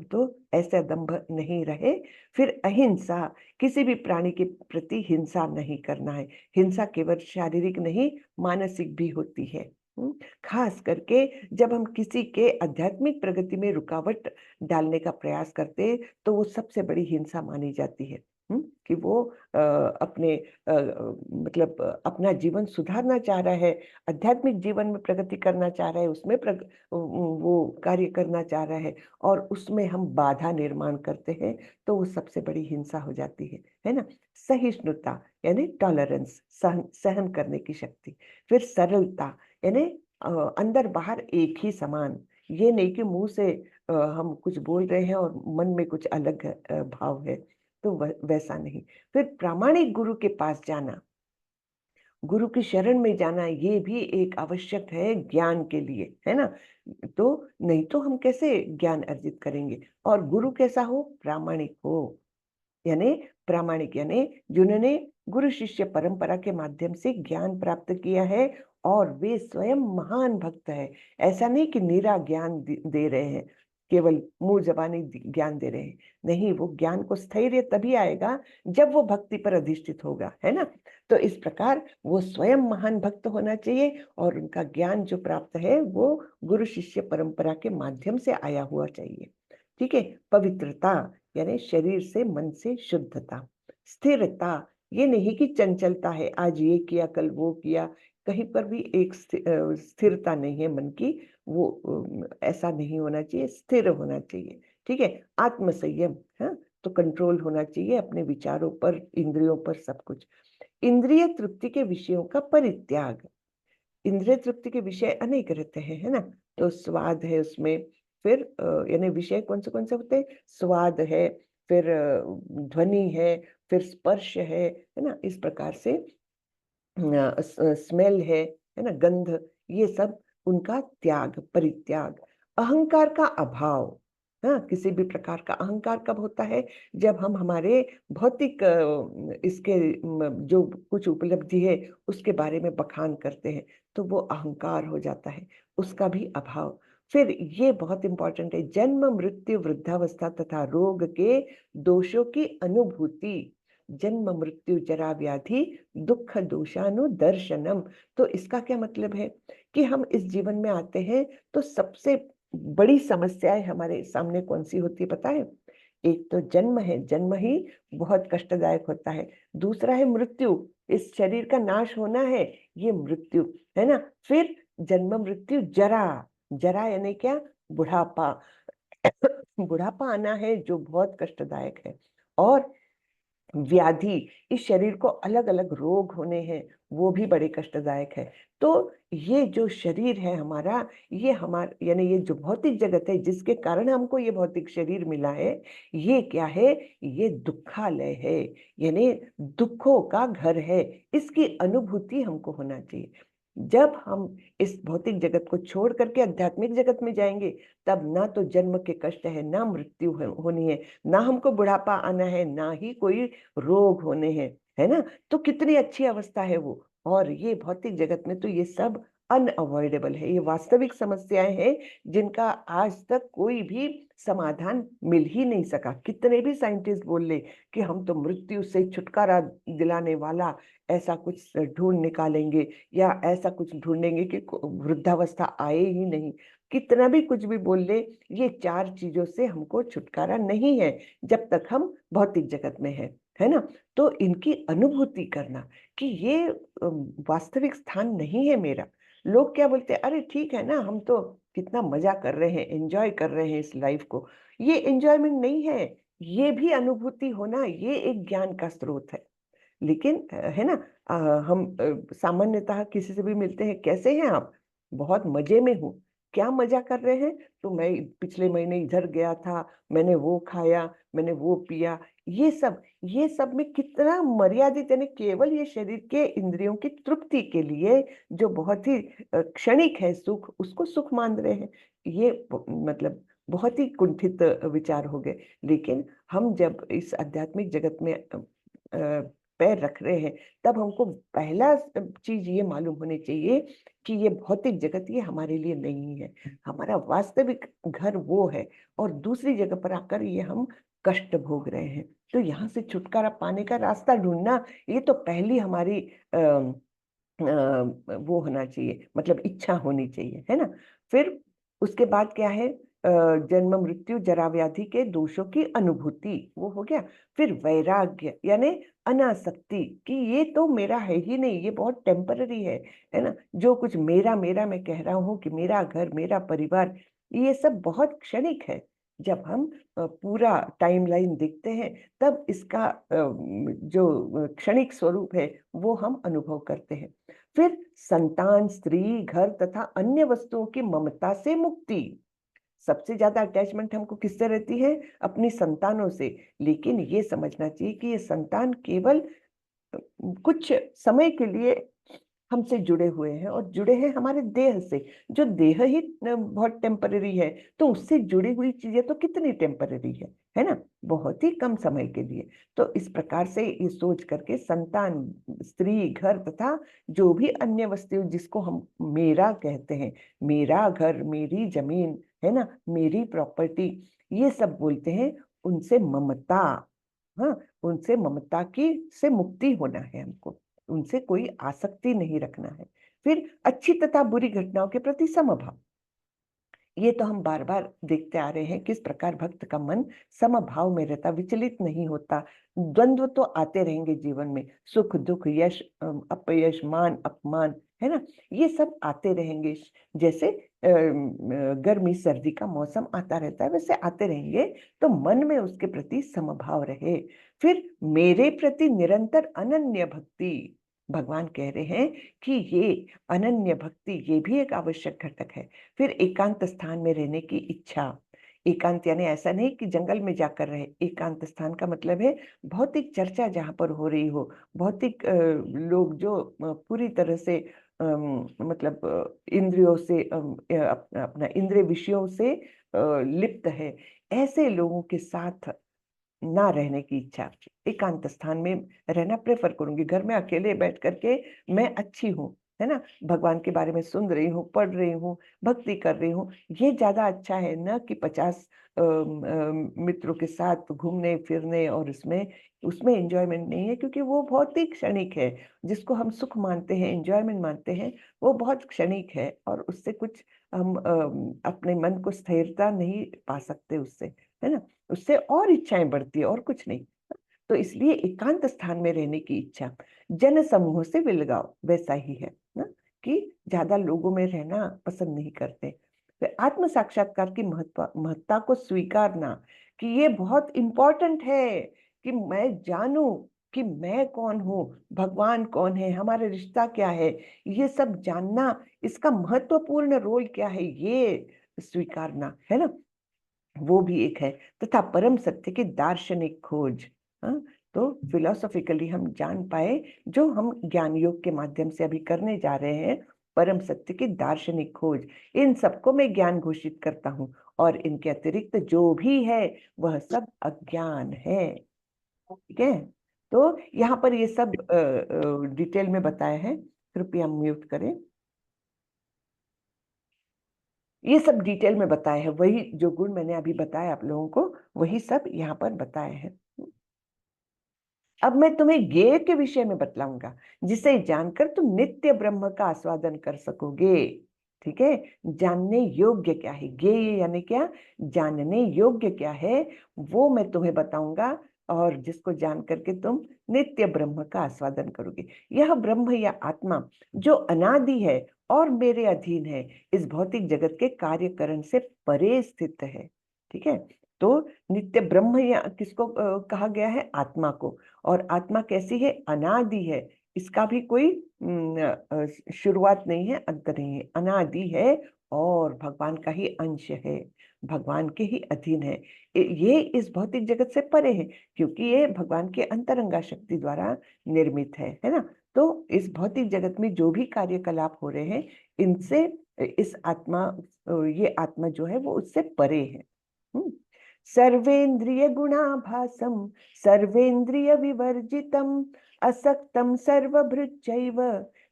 तो ऐसा दंभ नहीं रहे। फिर अहिंसा, किसी भी प्राणी के प्रति हिंसा नहीं करना है। हिंसा केवल शारीरिक नहीं, मानसिक भी होती है। खास करके जब हम किसी के आध्यात्मिक प्रगति में रुकावट डालने का प्रयास करते हैं, तो वो सबसे बड़ी हिंसा मानी जाती है। कि वो अपने मतलब अपना जीवन सुधारना चाह रहा है, आध्यात्मिक जीवन में प्रगति करना चाह रहा है, उसमें वो कार्य करना चाह रहा है, और उसमें हम बाधा निर्माण करते हैं, तो वो सबसे बड़ी हिंसा हो जाती है ना। सहिष्णुता यानी टॉलरेंस, सहन करने की शक्ति। फिर सरलता यानी अंदर बाहर एक ही समान, ये नहीं कि मुंह से हम कुछ बोल रहे हैं और मन में कुछ अलग भाव है, तो वैसा नहीं। फिर प्रामाणिक गुरु के पास जाना, गुरु की शरण में जाना, ये भी एक आवश्यक है ज्ञान के लिए, है ना। तो नहीं तो हम कैसे ज्ञान अर्जित करेंगे। और गुरु कैसा हो? प्रामाणिक हो, यानी प्रामाणिक यानी जिन्होंने गुरु शिष्य परंपरा के माध्यम से ज्ञान प्राप्त किया है, और वे स्वयं महान भक्त है। ऐसा नहीं कि निरा ज्ञान दे रहे हैं, केवल मुंह जबानी ज्ञान दे रहे हैं, नहीं, वो ज्ञान को स्थैर्य तभी आएगा जब वो भक्ति पर अधिष्ठित होगा, है ना। तो इस प्रकार वो स्वयं महान भक्त होना चाहिए, और उनका ज्ञान जो प्राप्त है वो गुरु शिष्य परंपरा के माध्यम से आया हुआ चाहिए। ठीक है। पवित्रता यानी शरीर से मन से शुद्धता। स्थिरता, ये नहीं कि चंचलता है, आज ये किया कल वो किया, कहीं पर भी एक स्थिरता नहीं है मन की, वो ऐसा नहीं होना चाहिए, स्थिर होना चाहिए। ठीक है। आत्मसंयम, हाँ, तो कंट्रोल होना चाहिए अपने विचारों पर, इंद्रियों पर, सब कुछ। इंद्रिय तृप्ति के विषयों का परित्याग। इंद्रिय तृप्ति के विषय अनेक रहते हैं, है ना। तो स्वाद है उसमें, फिर यानी विषय कौन से होते हैं? स्वाद है, फिर ध्वनि है, फिर स्पर्श है ना, इस प्रकार से स्मेल है ना, गंध, ये सब उनका त्याग, परित्याग। अहंकार का अभाव, हाँ, किसी भी प्रकार का अहंकार कब होता है? जब हम हमारे भौतिक इसके जो कुछ उपलब्धि है उसके बारे में बखान करते हैं, तो वो अहंकार हो जाता है, उसका भी अभाव। फिर ये बहुत इंपॉर्टेंट है, जन्म मृत्यु वृद्धावस्था तथा रोग के दोषों की अनुभूति। जन्म मृत्यु जरा व्याधि दुख दोषानुदर्शनम। तो इसका क्या मतलब है? कि हम इस जीवन में आते हैं तो सबसे बड़ी समस्याएं हमारे सामने कौन सी होती है पता है? एक तो जन्म है, जन्म ही बहुत कष्टदायक होता है। दूसरा है मृत्यु, इस शरीर का नाश होना है, ये मृत्यु है ना। फिर जन्म मृत्यु जरा, जरा यानी क्या? बुढ़ापा। बुढ़ापा आना है जो बहुत कष्टदायक है। और व्याधि, इस शरीर को अलग अलग रोग होने हैं, वो भी बड़े कष्टदायक है। तो ये जो शरीर है हमारा, ये हमारा यानी ये जो भौतिक जगत है जिसके कारण हमको ये भौतिक शरीर मिला है, ये क्या है? ये दुखालय है, यानी दुखों का घर है। इसकी अनुभूति हमको होना चाहिए। जब हम इस भौतिक जगत को छोड़ करके आध्यात्मिक जगत में जाएंगे, तब ना तो जन्म के कष्ट है, ना मृत्यु होनी है, ना हमको बुढ़ापा आना है, ना ही कोई रोग होने हैं, है ना। तो कितनी अच्छी अवस्था है वो। और ये भौतिक जगत में तो ये सब अनअवॉइडेबल है, ये वास्तविक समस्याएं हैं जिनका आज तक कोई भी समाधान मिल ही नहीं सका। कितने भी साइंटिस्ट बोल ले कि हम तो मृत्यु से छुटकारा दिलाने वाला ऐसा कुछ ढूंढ निकालेंगे, या ऐसा कुछ ढूंढेंगे कि वृद्धावस्था आए ही नहीं, कितना भी कुछ भी बोल ले, ये चार चीजों से हमको छुटकारा नहीं है जब तक हम भौतिक जगत में है ना। तो इनकी अनुभूति करना कि ये वास्तविक स्थान नहीं है मेरा। लोग क्या बोलते हैं? अरे ठीक है ना, हम तो कितना मजा कर रहे हैं, एंजॉय कर रहे हैं इस लाइफ को। ये एंजॉयमेंट नहीं है, ये भी अनुभूति होना, ये एक ज्ञान का स्रोत है। लेकिन है ना, हम सामान्यतः किसी से भी मिलते हैं, कैसे हैं आप? बहुत मजे में हूँ। क्या मजा कर रहे हैं, तो मैं पिछले महीने इधर गया था, मैंने वो खाया, मैंने वो पिया, ये सब में कितना मर्यादित, यानी केवल ये शरीर के इंद्रियों की तृप्ति के लिए जो बहुत ही क्षणिक है सुख, उसको सुख मान रहे हैं। ये मतलब बहुत ही कुंठित विचार हो गए। लेकिन हम जब इस आध्यात्मिक जगत में पैर रख रहे हैं, तब हमको पहला चीज ये मालूम होनी चाहिए कि ये भौतिक जगत ये हमारे लिए नहीं है, हमारा वास्तविक घर वो है, और दूसरी जगह पर आकर ये हम कष्ट भोग रहे हैं। तो यहाँ से छुटकारा पाने का रास्ता ढूंढना, ये तो पहली हमारी वो होना चाहिए, मतलब इच्छा होनी चाहिए, है ना। फिर उसके बाद क्या है, जन्म मृत्यु जरा व्याधि के दोषों की अनुभूति, वो हो गया। फिर वैराग्य यानी अनासक्ति, कि ये तो मेरा है ही नहीं, ये बहुत टेम्पररी है ना। जो कुछ मेरा मेरा मैं कह रहा हूँ कि मेरा घर, मेरा परिवार, ये सब बहुत क्षणिक है। जब हम पूरा टाइमलाइन देखते हैं, तब इसका जो क्षणिक स्वरूप है वो हम अनुभव करते हैं। फिर संतान, स्त्री, घर तथा अन्य वस्तुओं की ममता से मुक्ति। सबसे ज्यादा अटैचमेंट हमको किससे रहती है? अपनी संतानों से। लेकिन ये समझना चाहिए कि ये संतान केवल कुछ समय के लिए हमसे जुड़े हुए हैं, और जुड़े हैं हमारे देह से। जो देह ही बहुत टेम्पररी है, तो उससे जुड़ी हुई चीजें तो कितनी टेम्पररी है ना, बहुत ही कम समय के लिए। तो इस प्रकार से ये सोच करके संतान, स्त्री, घर तथा जो भी अन्य वस्तु जिसको हम मेरा कहते हैं, मेरा घर, मेरी जमीन, है ना, मेरी प्रॉपर्टी, ये सब बोलते हैं, उनसे ममता, हाँ, उनसे ममता की से मुक्ति होना है हमको, उनसे कोई आसक्ति नहीं रखना है। फिर अच्छी तथा बुरी घटनाओं के प्रति समभाव। ये तो हम बार बार देखते आ रहे हैं किस प्रकार भक्त का मन समभाव में रहता, विचलित नहीं होता। द्वंद्व तो आते रहेंगे जीवन में, सुख दुख, यश अपयश, मान अपमान, है ना, ये सब आते रहेंगे। जैसे गर्मी सर्दी का मौसम आता रहता है, वैसे आते रहेंगे। तो मन में उसके प्रति समभाव रहे। फिर मेरे प्रति निरंतर अनन्य भक्ति। भगवान कह रहे हैं कि ये अनन्य भक्ति, ये भी एक आवश्यक घटक है। फिर एकांत स्थान में रहने की इच्छा। एकांत यानी ऐसा नहीं कि जंगल में जाकर रहे, एकांत स्थान का मतलब है भौतिक चर्चा जहाँ पर हो रही हो, भौतिक लोग जो पूरी तरह से मतलब इंद्रियों से अपना इंद्रिय विषयों से लिप्त है, ऐसे लोगों के साथ ना रहने की इच्छा। एकांत स्थान में रहना प्रेफर करूंगी। घर में अकेले बैठ करके मैं अच्छी हूँ, है ना, भगवान के बारे में सुन रही हूँ, पढ़ रही हूँ, भक्ति कर रही हूँ, ये ज्यादा अच्छा है ना कि 50 मित्रों के साथ घूमने फिरने, और उसमें उसमें एंजॉयमेंट नहीं है, क्योंकि वो बहुत ही क्षणिक है। जिसको हम सुख मानते हैं, एंजॉयमेंट मानते हैं, वो बहुत क्षणिक है, और उससे कुछ हम अपने मन को स्थिरता नहीं पा सकते उससे, है ना। उससे और इच्छाएं बढ़ती है, और कुछ नहीं। तो इसलिए एकांत स्थान में रहने की इच्छा। जन समूह से विलगाव, वैसा ही है ना, कि ज्यादा लोगों में रहना पसंद नहीं करते। तो आत्म साक्षात्कार की महत्ता को स्वीकारना, कि ये बहुत इंपॉर्टेंट है कि मैं जानूं कि मैं कौन हूँ, भगवान कौन है, हमारा रिश्ता क्या है, ये सब जानना, इसका महत्वपूर्ण रोल क्या है, ये स्वीकारना, है ना, वो भी एक है। तथा परम सत्य की दार्शनिक खोज। हाँ, तो फिलोसॉफिकली हम जान पाए, जो हम ज्ञान योग के माध्यम से अभी करने जा रहे हैं, परम सत्य की दार्शनिक खोज। इन सबको मैं ज्ञान घोषित करता हूँ, और इनके अतिरिक्त जो भी है वह सब अज्ञान है। ठीक है, तो यहाँ पर ये सब डिटेल में बताया है। कृपया म्यूट करें। ये सब डिटेल में बताया है, वही जो गुण मैंने अभी बताया आप लोगों को, वही सब यहाँ पर बताया है। अब मैं तुम्हें ज्ञेय के विषय में बतलाऊंगा, जिसे जानकर तुम नित्य ब्रह्म का आस्वादन कर सकोगे। ठीक है, जानने योग्य क्या है, ज्ञेय यानी क्या, जानने योग्य क्या है, वो मैं तुम्हें बताऊंगा, और जिसको जान करके तुम नित्य ब्रह्म का आस्वादन करोगे। यह ब्रह्म या आत्मा जो अनादि है और मेरे अधीन है, इस भौतिक जगत के कार्यकरण से परे स्थित है। ठीक है, तो नित्य ब्रह्म या किसको कहा गया है? आत्मा को। और आत्मा कैसी है? अनादि है, इसका भी कोई शुरुआत नहीं है, अंत नहीं है, अनादि है, और भगवान का ही अंश है, भगवान के ही अधीन है। ये इस भौतिक जगत से परे है, क्योंकि ये भगवान के अंतरंगा शक्ति द्वारा निर्मित है ना। तो इस भौतिक जगत में जो भी कार्यकलाप हो रहे हैं, इनसे इस आत्मा, ये आत्मा जो है वो उससे परे है। सर्वेंद्रिय गुणाभासम सर्वेंद्रिय विवर्जितम असक्तम सर्वभृच्चैव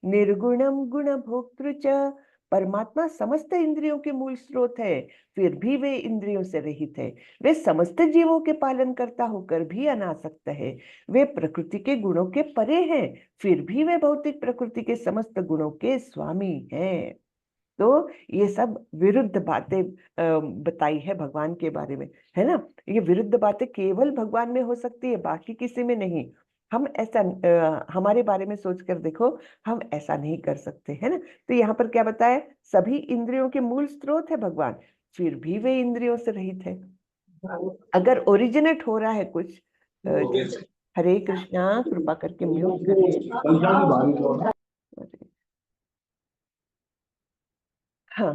निर्गुणम गुणभोक्तृ च। परमात्मा समस्त इंद्रियों के मूल स्रोत है, फिर भी वे इंद्रियों से रहित है। वे समस्त जीवों के पालन करता होकर भी अनासक्त है। वे प्रकृति के गुणों के परे हैं, फिर भी वे भौतिक प्रकृति के समस्त गुणों के स्वामी हैं। तो ये सब विरुद्ध बातें बताई है भगवान के बारे में, है ना। ये विरुद्ध बातें केवल भगवान में हो सकती है, बाकी किसी में नहीं। हम ऐसा हमारे बारे में सोचकर देखो, हम ऐसा नहीं कर सकते, है ना। तो यहाँ पर क्या बताया, सभी इंद्रियों के मूल स्रोत है भगवान, फिर भी वे इंद्रियों से रहित है। अगर ओरिजिनेट हो रहा है कुछ, हरे कृष्णा, कृपा करके म्यूट करिए। हाँ,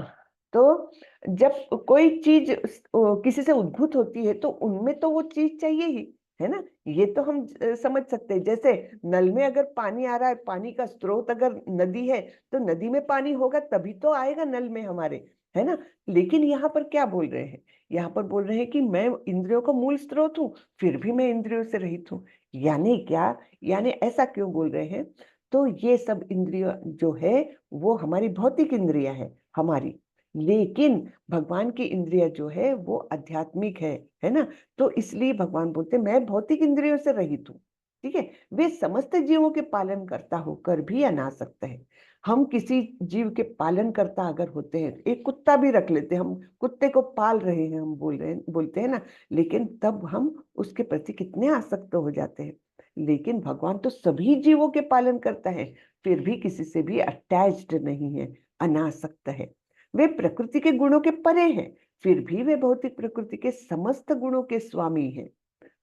तो जब कोई चीज किसी से उद्भूत होती है तो उनमें तो वो चीज चाहिए ही, है ना। ये तो हम समझ सकते हैं। जैसे नल में अगर पानी आ रहा है, पानी का स्रोत अगर नदी है, तो नदी में पानी होगा तभी तो आएगा नल में हमारे, है ना। लेकिन यहाँ पर क्या बोल रहे हैं, यहाँ पर बोल रहे हैं कि मैं इंद्रियों का मूल स्रोत हूँ, फिर भी मैं इंद्रियों से रहित हूँ। यानी क्या, यानी ऐसा क्यों बोल रहे हैं। तो ये सब इंद्रिय जो है वो हमारी भौतिक इंद्रियां है हमारी, लेकिन भगवान की इंद्रिय जो है वो आध्यात्मिक है ना। तो इसलिए भगवान बोलते मैं भौतिक इंद्रियों से रहित हूँ, ठीक है। वे समस्त जीवों के पालन करता होकर भी अनासक्त है। हम किसी जीव के पालन करता अगर होते हैं, एक कुत्ता भी रख लेते हैं, हम कुत्ते को पाल रहे हैं, हम बोलते हैं ना, लेकिन तब हम उसके प्रति कितने आसक्त हो जाते हैं। लेकिन भगवान तो सभी जीवों के पालन करता है, फिर भी किसी से भी अटैच्ड नहीं है, अनासक्त है। वे प्रकृति के गुणों के परे हैं, फिर भी वे भौतिक प्रकृति के समस्त गुणों के स्वामी हैं।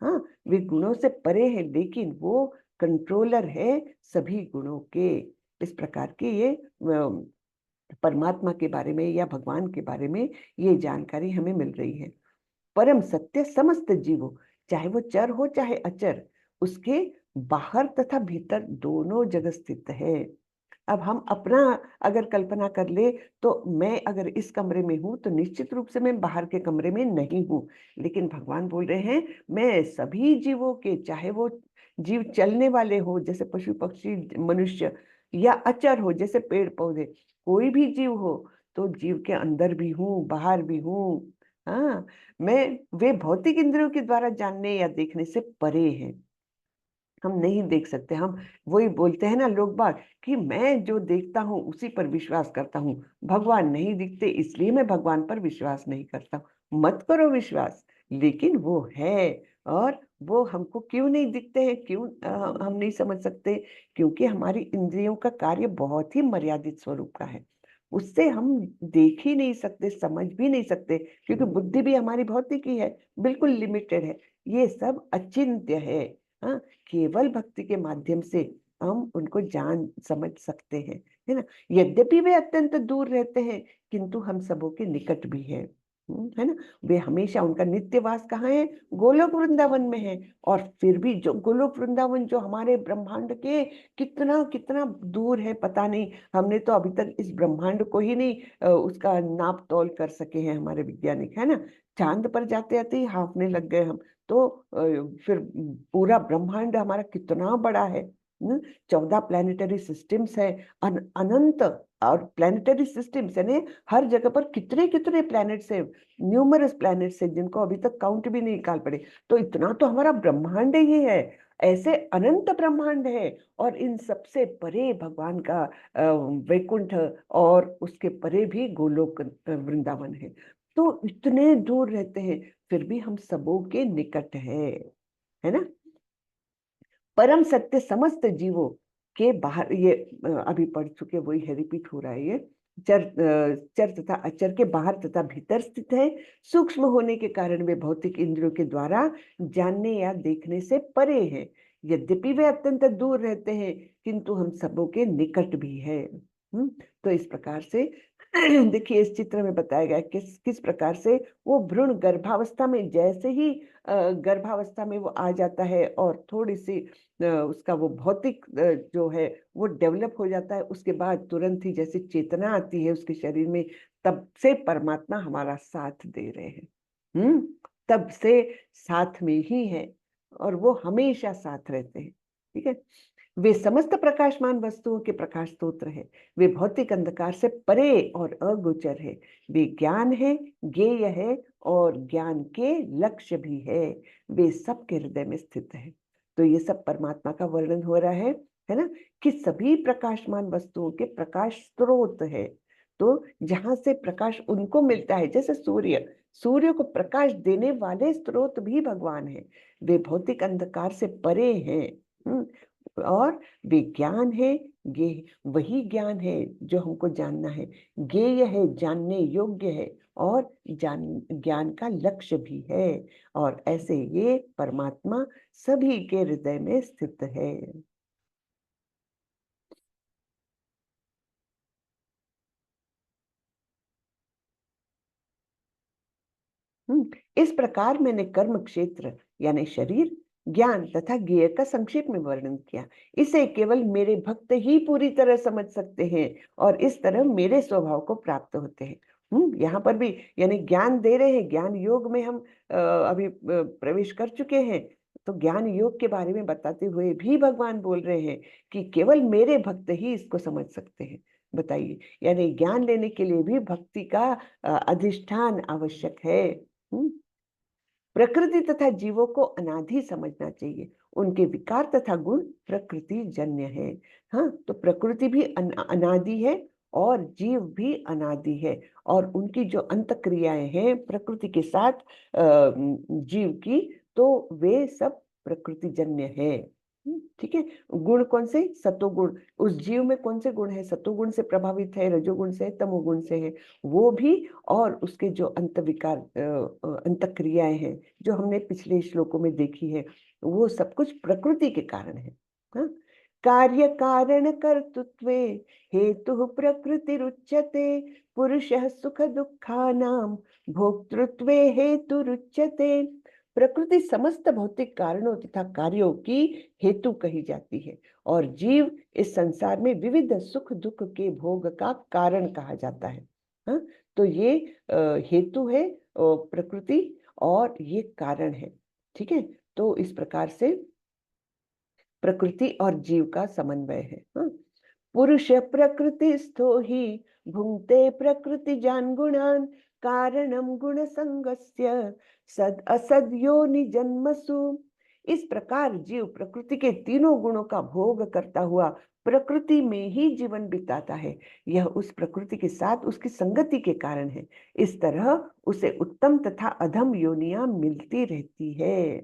हाँ, वे गुणों से परे हैं, लेकिन वो कंट्रोलर है सभी गुणों के। इस प्रकार के ये परमात्मा के बारे में या भगवान के बारे में ये जानकारी हमें मिल रही है। परम सत्य समस्त जीवों, चाहे वो चर हो चाहे अचर, उसके बाहर तथा भीतर दोनों जगह स्थित है। अब हम अपना अगर कल्पना कर ले, तो मैं अगर इस कमरे में हूं तो निश्चित रूप से मैं बाहर के कमरे में नहीं हूं। लेकिन भगवान बोल रहे हैं मैं सभी जीवों के, चाहे वो जीव चलने वाले हो जैसे पशु पक्षी मनुष्य, या अचर हो जैसे पेड़ पौधे, कोई भी जीव हो, तो जीव के अंदर भी हूँ बाहर भी हूँ। हाँ, मैं वे भौतिक इंद्रियों के द्वारा जानने या देखने से परे हैं, हम नहीं देख सकते। हम वही बोलते हैं ना लोग बाग, कि मैं जो देखता हूँ उसी पर विश्वास करता हूँ, भगवान नहीं दिखते इसलिए मैं भगवान पर विश्वास नहीं करता। मत करो विश्वास, लेकिन वो है। और वो हमको क्यों नहीं दिखते हैं, क्यों हम नहीं समझ सकते, क्योंकि हमारी इंद्रियों का कार्य बहुत ही मर्यादित स्वरूप का है। उससे हम देख ही नहीं सकते, समझ भी नहीं सकते, क्योंकि बुद्धि भी हमारी भौतिक ही है, बिल्कुल लिमिटेड है। ये सब अचिंत्य है। हाँ, केवल भक्ति के माध्यम से हम उनको जान समझ सकते हैं, है ना। यद्यपि वे अत्यंत दूर रहते हैं, किंतु हम सबों के निकट भी है, है ना। वे हमेशा, उनका नित्यवास कहाँ है, गोलोक वृंदावन में है। और फिर भी जो गोलोक वृंदावन जो हमारे ब्रह्मांड के कितना कितना दूर है पता नहीं। हमने तो अभी तक इस ब्रह्मांड को ही नहीं उसका नाप तोल कर सके हैं हमारे वैज्ञानिक, है ना। चांद पर जाते जाते ही हाँफने लग गए हम। तो फिर पूरा ब्रह्मांड हमारा कितना बड़ा है, 14 प्लानिटरी सिस्टम्स है, अनंत। और प्लानिटरी सिस्टम्स यानी हर जगह पर कितने कितने प्लैनेट्स है, न्यूमरस प्लैनेट्स है, जिनको अभी तक काउंट भी नहीं निकाल पड़े। तो इतना तो हमारा ब्रह्मांड ही है, ऐसे अनंत ब्रह्मांड है। और इन सबसे परे भगवान का वैकुंठ, और उसके परे भी गोलोक वृंदावन है। तो इतने दूर रहते हैं, फिर भी हम सबों के निकट है ना। परम सत्य समस्त जीवों के बाहर, ये अभी पढ़ चुके, वही है, रिपीट हो रहा है ये। चर तथा अचर के बाहर तथा भीतर स्थित है। सूक्ष्म होने के कारण वे भौतिक इंद्रियों के द्वारा जानने या देखने से परे हैं। यद्यपि वे अत्यंत दूर रहते हैं, किंतु हम सबों के निकट भी है। तो इस प्रकार से देखिए इस चित्र में बताया गया है किस किस प्रकार से वो भ्रूण गर्भावस्था में जैसे ही गर्भावस्था में वो आ जाता है और थोड़ी सी उसका वो भौतिक जो है वो डेवलप हो जाता है, उसके बाद तुरंत ही जैसे चेतना आती है उसके शरीर में, तब से परमात्मा हमारा साथ दे रहे हैं। तब से साथ में ही है और वो हमेशा साथ रहते हैं। ठीक है, वे समस्त प्रकाशमान वस्तुओं के प्रकाश स्तोत्र है। वे भौतिक अंधकार से परे और अगोचर है। वे ज्ञान है, ज्ञेय है और ज्ञान के लक्ष्य भी है। वे सबके हृदय में स्थित है। तो ये सब परमात्मा का वर्णन हो रहा है ना, कि सभी प्रकाशमान वस्तुओं के प्रकाश स्रोत है। तो जहां से प्रकाश उनको मिलता है, जैसे सूर्य को प्रकाश देने वाले स्रोत भी भगवान है। वे भौतिक अंधकार से परे हैं। और वे ज्ञान है, ये वही ज्ञान है जो हमको जानना है, ज्ञेय है, जानने योग्य है और ज्ञान का लक्ष्य भी है। और ऐसे ये परमात्मा सभी के हृदय में स्थित है। इस प्रकार मैंने कर्म क्षेत्र यानी शरीर, ज्ञान तथा ज्ञेय का संक्षेप में वर्णन किया। इसे केवल मेरे भक्त ही पूरी तरह समझ सकते हैं और इस तरह मेरे स्वभाव को प्राप्त होते हैं। यहाँ पर भी यानी ज्ञान दे रहे हैं, ज्ञान योग में हम अभी प्रवेश कर चुके हैं। तो ज्ञान योग के बारे में बताते हुए भी भगवान बोल रहे हैं कि केवल मेरे भक्त ही इसको समझ सकते हैं। बताइए, यानी ज्ञान लेने के लिए भी भक्ति का अधिष्ठान आवश्यक है। प्रकृति तथा जीवों को अनादि समझना चाहिए। उनके विकार तथा गुण प्रकृति जन्य है। हाँ, तो प्रकृति भी अनादि है और जीव भी अनादि है। और उनकी जो अंत क्रियाएं हैं प्रकृति के साथ जीव की, तो वे सब प्रकृति जन्य है। ठीक है, गुण कौन से? सतोगुण। उस जीव में कौन से गुण है? सतोगुण से प्रभावित है, रजोगुण से है, तमोगुण से है वो भी। और उसके जो अंत विकार अंत क्रियाएं हैं जो हमने पिछले श्लोकों में देखी है, वो सब कुछ प्रकृति के कारण है। हाँ? कार्य कारण कर्तृत्वे हेतु प्रकृति रुच्यते, पुरुषः सुख दुखानाम भोक्तृत्वे हेतु रुच्यते। प्रकृति समस्त भौतिक कारणों तथा कार्यों की हेतु कही जाती है और जीव इस संसार में विविध सुख दुख के भोग का कारण कहा जाता है। हाँ? तो ये हेतु है प्रकृति और ये कारण है। ठीक है, तो इस प्रकार से प्रकृति और जीव का समन्वय है। हाँ? पुरुष प्रकृति स्थो ही भुंक्ते प्रकृति जान गुणान, कारणम गुण संगस्य सद असद योनि जन्मसु। इस प्रकार जीव प्रकृति के तीनों गुणों का भोग करता हुआ प्रकृति में ही जीवन बिताता है। यह उस प्रकृति के साथ उसकी संगति के कारण है। इस तरह उसे उत्तम तथा अधम योनियां मिलती रहती है।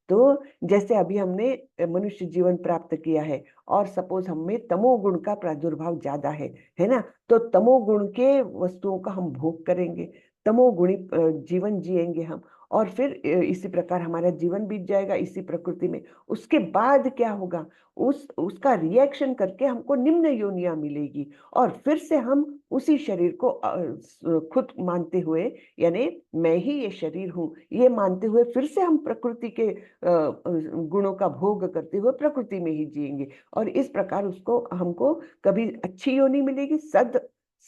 तो जैसे अभी हमने मनुष्य जीवन प्राप्त किया है और सपोज हमें तमोगुण का प्रादुर्भाव ज्यादा है ना, तो तमोगुण के वस्तुओं का हम भोग करेंगे, तमोगुणी जीवन जिएंगे हम, और फिर इसी प्रकार हमारा जीवन बीत जाएगा इसी प्रकृति में। उसके बाद क्या होगा? उसका रिएक्शन करके हमको निम्न योनियां मिलेगी और फिर से हम उसी शरीर को खुद मानते हुए, यानी मैं ही ये शरीर हूँ ये मानते हुए, फिर से हम प्रकृति के गुणों का भोग करते हुए प्रकृति में ही जिएंगे। और इस प्रकार उसको हमको कभी अच्छी योनि मिलेगी,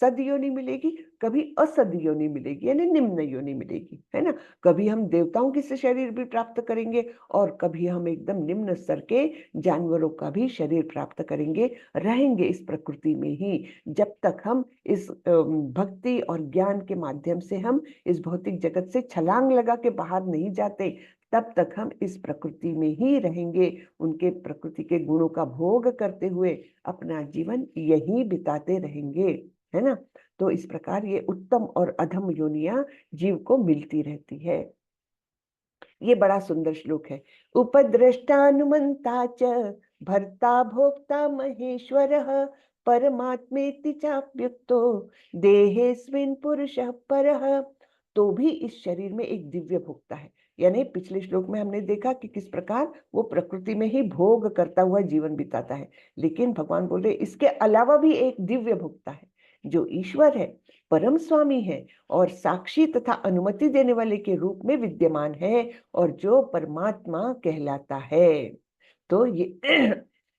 सद योनि मिलेगी, कभी असद योनि मिलेगी यानी निम्न योनि मिलेगी, है ना। कभी हम देवताओं के से शरीर भी प्राप्त करेंगे और कभी हम एकदम निम्न स्तर के जानवरों का भी शरीर प्राप्त करेंगे, रहेंगे इस प्रकृति में ही जब तक हम इस भक्ति और ज्ञान के माध्यम से हम इस भौतिक जगत से छलांग लगा के बाहर नहीं जाते, तब तक हम इस प्रकृति में ही रहेंगे, उनके प्रकृति के गुणों का भोग करते हुए अपना जीवन यही बिताते रहेंगे, है ना। तो इस प्रकार ये उत्तम और अधम योनियां जीव को मिलती रहती है। ये बड़ा सुंदर श्लोक है। उपद्रष्टानुमंता च भर्ता भोक्ता महेश्वरः परमात्मेति चाप्युक्तो देहेस्मिन् पुरुषः परः। तो भी इस शरीर में एक दिव्य भोक्ता है, यानी पिछले श्लोक में हमने देखा कि किस प्रकार वो प्रकृति में ही भोग करता हुआ जीवन बिताता है, लेकिन भगवान बोल रहे इसके अलावा भी एक दिव्य भोक्ता है। जो ईश्वर है, परम स्वामी है और साक्षी तथा अनुमति देने वाले के रूप में विद्यमान है और जो परमात्मा कहलाता है। तो ये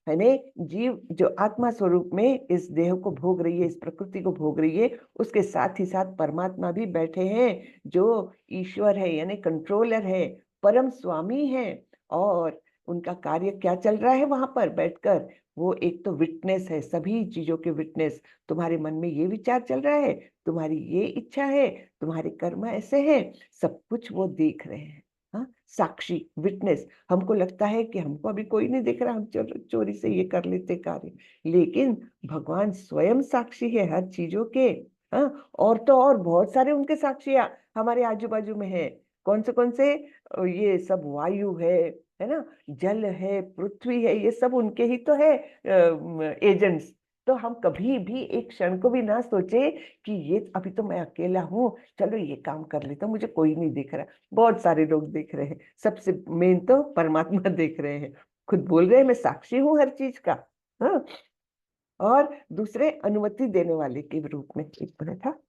यानी जीव जो आत्मा स्वरूप में इस देह को भोग रही है, इस प्रकृति को भोग रही है, उसके साथ ही साथ परमात्मा भी बैठे हैं जो ईश्वर है, यानी कंट्रोलर है, परम स्वामी है। और उनका कार्य क्या चल रहा है वहां पर बैठकर? वो एक तो विटनेस है, सभी चीजों के विटनेस। तुम्हारे मन में ये विचार चल रहा है, तुम्हारी ये इच्छा है, तुम्हारे कर्म ऐसे हैं, सब कुछ वो देख रहे हैं। हाँ, साक्षी, विटनेस। हमको लगता है कि हमको अभी कोई नहीं देख रहा, हम चोरी से ये कर लेते कार्य, लेकिन भगवान स्वयं साक्षी है हर चीजों के। हाँ, और तो और बहुत सारे उनके साक्षी हमारे आजू बाजू में है। कौन से? ये सब वायु है ना, जल है, पृथ्वी है, ये सब उनके ही तो है एजेंट्स। तो हम कभी भी एक क्षण को भी ना सोचे कि ये अभी तो मैं अकेला हूँ, चलो ये काम कर लेता हूँ, मुझे कोई नहीं देख रहा। बहुत सारे लोग देख रहे हैं, सबसे मेन तो परमात्मा देख रहे हैं, खुद बोल रहे हैं मैं साक्षी हूँ हर चीज का। हाँ, और दूसरे अनुमति देने वाले के रूप में एक बना था।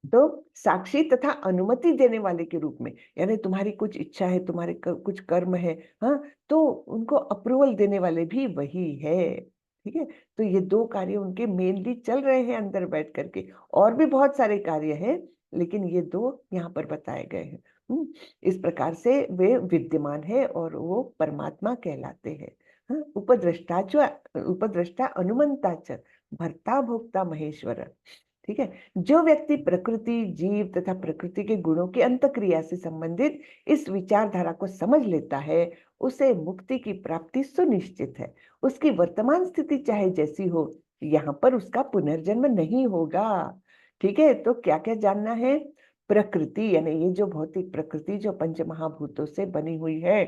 तो साक्षी तथा अनुमति देने वाले के रूप में, यानी तुम्हारी कुछ इच्छा है, तुम्हारे कुछ कर्म है, हाँ, तो उनको अप्रूवल देने वाले भी वही है। ठीक है, तो ये दो कार्य उनके मेनली चल रहे हैं अंदर बैठ करके। और भी बहुत सारे कार्य हैं, लेकिन ये दो यहाँ पर बताए गए हैं। इस प्रकार से वे विद्यमान है और वो परमात्मा कहलाते हैं। हाँ, उपद्रष्टा अनुमंता च भर्ता भोक्ता महेश्वर। ठीक है, जो व्यक्ति प्रकृति, जीव तथा प्रकृति के गुणों की अंतक्रिया से संबंधित इस विचारधारा को समझ लेता है, उसे मुक्ति की प्राप्ति सुनिश्चित है। उसकी वर्तमान स्थिति चाहे जैसी हो, यहाँ पर उसका पुनर्जन्म नहीं होगा। ठीक है, तो क्या क्या जानना है? प्रकृति यानी ये जो भौतिक प्रकृति जो पंच महाभूतों से बनी हुई है,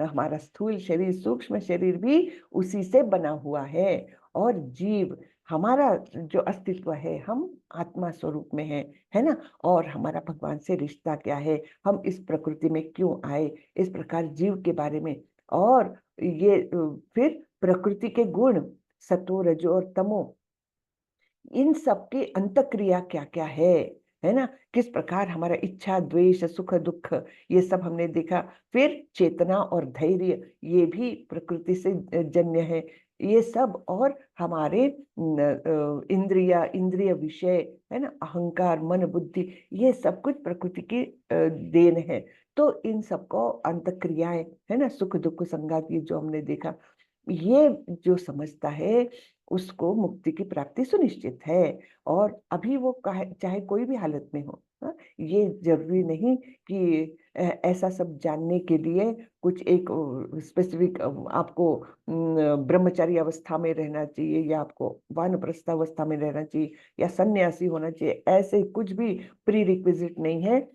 हमारा स्थूल शरीर, सूक्ष्म शरीर भी उसी से बना हुआ है। और जीव, हमारा जो अस्तित्व है, हम आत्मा स्वरूप में है ना। और हमारा भगवान से रिश्ता क्या है, हम इस प्रकृति में क्यों आए, इस प्रकार जीव के बारे में। और ये फिर प्रकृति के गुण सतो, रजो और तमो, इन सब की अंतक्रिया क्या क्या है ना, किस प्रकार हमारा इच्छा, द्वेष, सुख, दुख, ये सब हमने देखा। फिर चेतना और धैर्य, ये भी प्रकृति से जन्य है, ये सब। और हमारे इंद्रिय विषय है ना, अहंकार, मन, बुद्धि, ये सब कुछ प्रकृति की देन है। तो इन सबको अंतक्रियाएं है ना, सुख दुख संगात, ये जो हमने देखा, ये जो समझता है उसको मुक्ति की प्राप्ति सुनिश्चित है। और अभी वो चाहे कोई भी हालत में हो, हाँ, ये जरूरी नहीं कि ऐसा सब जानने के लिए कुछ एक स्पेसिफिक आपको ब्रह्मचारी अवस्था में रहना चाहिए, या आपको वानप्रस्थ अवस्था में रहना चाहिए, या सन्यासी होना चाहिए। ऐसे कुछ भी प्री रिक्विजिट नहीं है।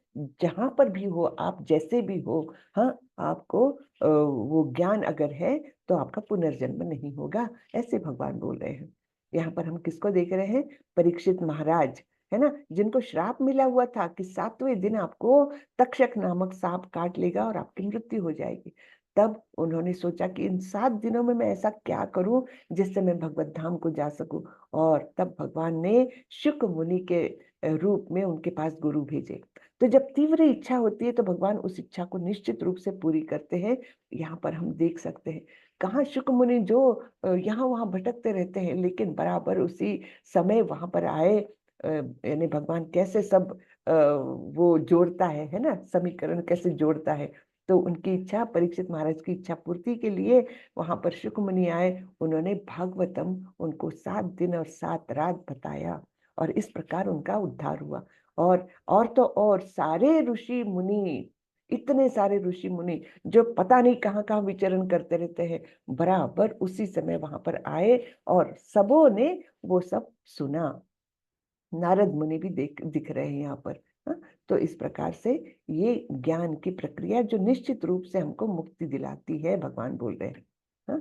जहां पर भी हो, आप जैसे भी हो, हाँ, आपको वो ज्ञान अगर है तो आपका पुनर्जन्म नहीं होगा, ऐसे भगवान बोल रहे हैं। यहाँ पर हम किसको देख रहे हैं? परीक्षित महाराज, है ना, जिनको श्राप मिला हुआ था कि 7वें दिन आपको तक्षक नामक सांप काट लेगा और आपकी मृत्यु हो जाएगी। तब उन्होंने सोचा कि इन 7 दिनों में मैं ऐसा क्या करूं जिससे मैं भगवत धाम को जा सकूं। और तब भगवान ने शुक मुनि के रूप में उनके पास गुरु भेजे। तो जब तीव्र इच्छा होती है तो भगवान उस इच्छा को निश्चित रूप से पूरी करते हैं। यहाँ पर हम देख सकते हैं कहाँ शुक मुनि जो यहाँ वहां भटकते रहते हैं, लेकिन बराबर उसी समय वहां पर आए। यानी भगवान कैसे सब वो जोड़ता है ना, समीकरण कैसे जोड़ता है। तो उनकी इच्छा, परीक्षित महाराज की इच्छा पूर्ति के लिए वहां पर शुक मुनि आए। उन्होंने भागवतम उनको 7 दिन और 7 रात बताया, और इस प्रकार उनका उद्धार हुआ। और तो और सारे ऋषि मुनि, इतने सारे ऋषि मुनि जो पता नहीं कहाँ कहाँ विचरण करते रहते हैं, बराबर उसी समय वहां पर आए और सबों ने वो सब सुना। नारद मुनि भी दिख रहे हैं यहाँ पर। हाँ? तो इस प्रकार से ये ज्ञान की प्रक्रिया जो निश्चित रूप से हमको मुक्ति दिलाती है, भगवान बोल रहे हैं। हाँ?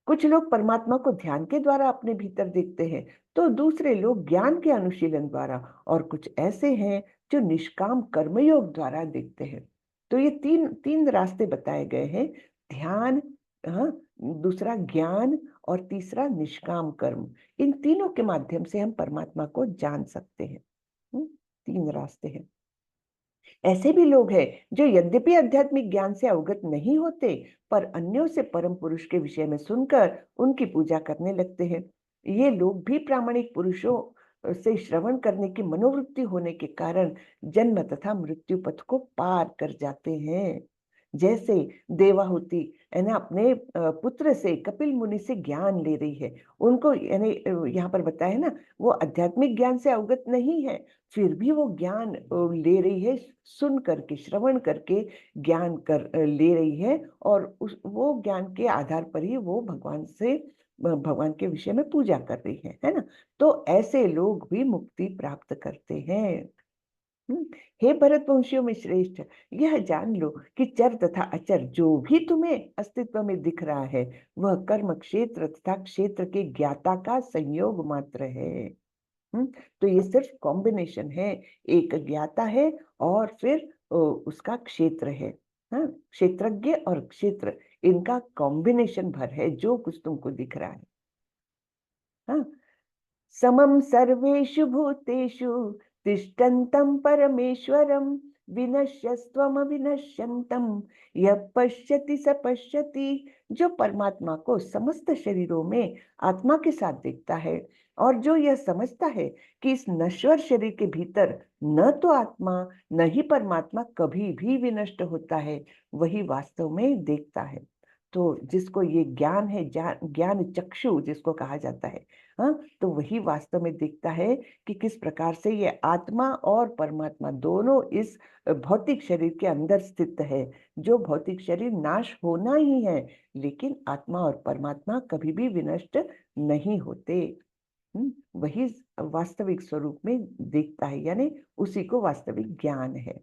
कुछ लोग परमात्मा को ध्यान के द्वारा अपने भीतर देखते हैं, तो दूसरे लोग ज्ञान के अनुशीलन द्वारा, और कुछ ऐसे हैं जो निष्काम कर्मयोग द्वारा देखते हैं। तो ये तीन रास्ते बताए गए हैं, ध्यान, हाँ, दूसरा ज्ञान और तीसरा निष्काम कर्म। इन तीनों के माध्यम से हम परमात्मा को जान सकते हैं। तीन रास्ते हैं। ऐसे भी लोग हैं जो यद्यपि आध्यात्मिक ज्ञान से अवगत नहीं होते, पर अन्यों से परम पुरुष के विषय में सुनकर उनकी पूजा करने लगते हैं। ये लोग भी प्रामाणिक पुरुषों से श्रवण करने की मनोवृत्ति होने के कारण जन्म तथा मृत्यु पथ को पार कर जाते हैं। जैसे देवाहुति है ना, अपने पुत्र से, कपिल मुनि से ज्ञान ले रही है। उनको यानी यहाँ पर बताया है ना, वो आध्यात्मिक ज्ञान से अवगत नहीं है, फिर भी वो ज्ञान ले रही है, सुन करके, श्रवण करके ज्ञान ले रही है, और वो ज्ञान के आधार पर ही वो भगवान के विषय में पूजा कर रही है ना। तो ऐसे लोग भी मुक्ति प्राप्त करते हैं। हे भरतवंशियों में श्रेष्ठ, यह जान लो कि चर तथा अचर जो भी तुम्हें अस्तित्व में दिख रहा है, वह कर्म क्षेत्र तथा क्षेत्र के ज्ञाता का संयोग मात्र है। तो ये सिर्फ कॉम्बिनेशन है, एक ज्ञाता है और फिर उसका क्षेत्र है। हाँ, क्षेत्रज्ञ और क्षेत्र, इनका कॉम्बिनेशन भर है जो कुछ तुमको दिख रहा है। हाँ, समम सर्वेषु भूतेषु तिष्ठन्तं परमेश्वरं विनश्यस्त्वम विनश्यन्तं यः पश्यति स पश्यति। जो परमात्मा को समस्त शरीरों में आत्मा के साथ देखता है, और जो यह समझता है कि इस नश्वर शरीर के भीतर न तो आत्मा न ही परमात्मा कभी भी विनष्ट होता है, वही वास्तव में देखता है। तो जिसको ये ज्ञान है, ज्ञान चक्षु जिसको कहा जाता है, हाँ, तो वही वास्तव में दिखता है कि किस प्रकार से ये आत्मा और परमात्मा दोनों इस भौतिक शरीर के अंदर स्थित है। जो भौतिक शरीर नाश होना ही है, लेकिन आत्मा और परमात्मा कभी भी विनष्ट नहीं होते। वही वास्तविक स्वरूप में दिखता है, यानी उसी को वास्तविक ज्ञान है।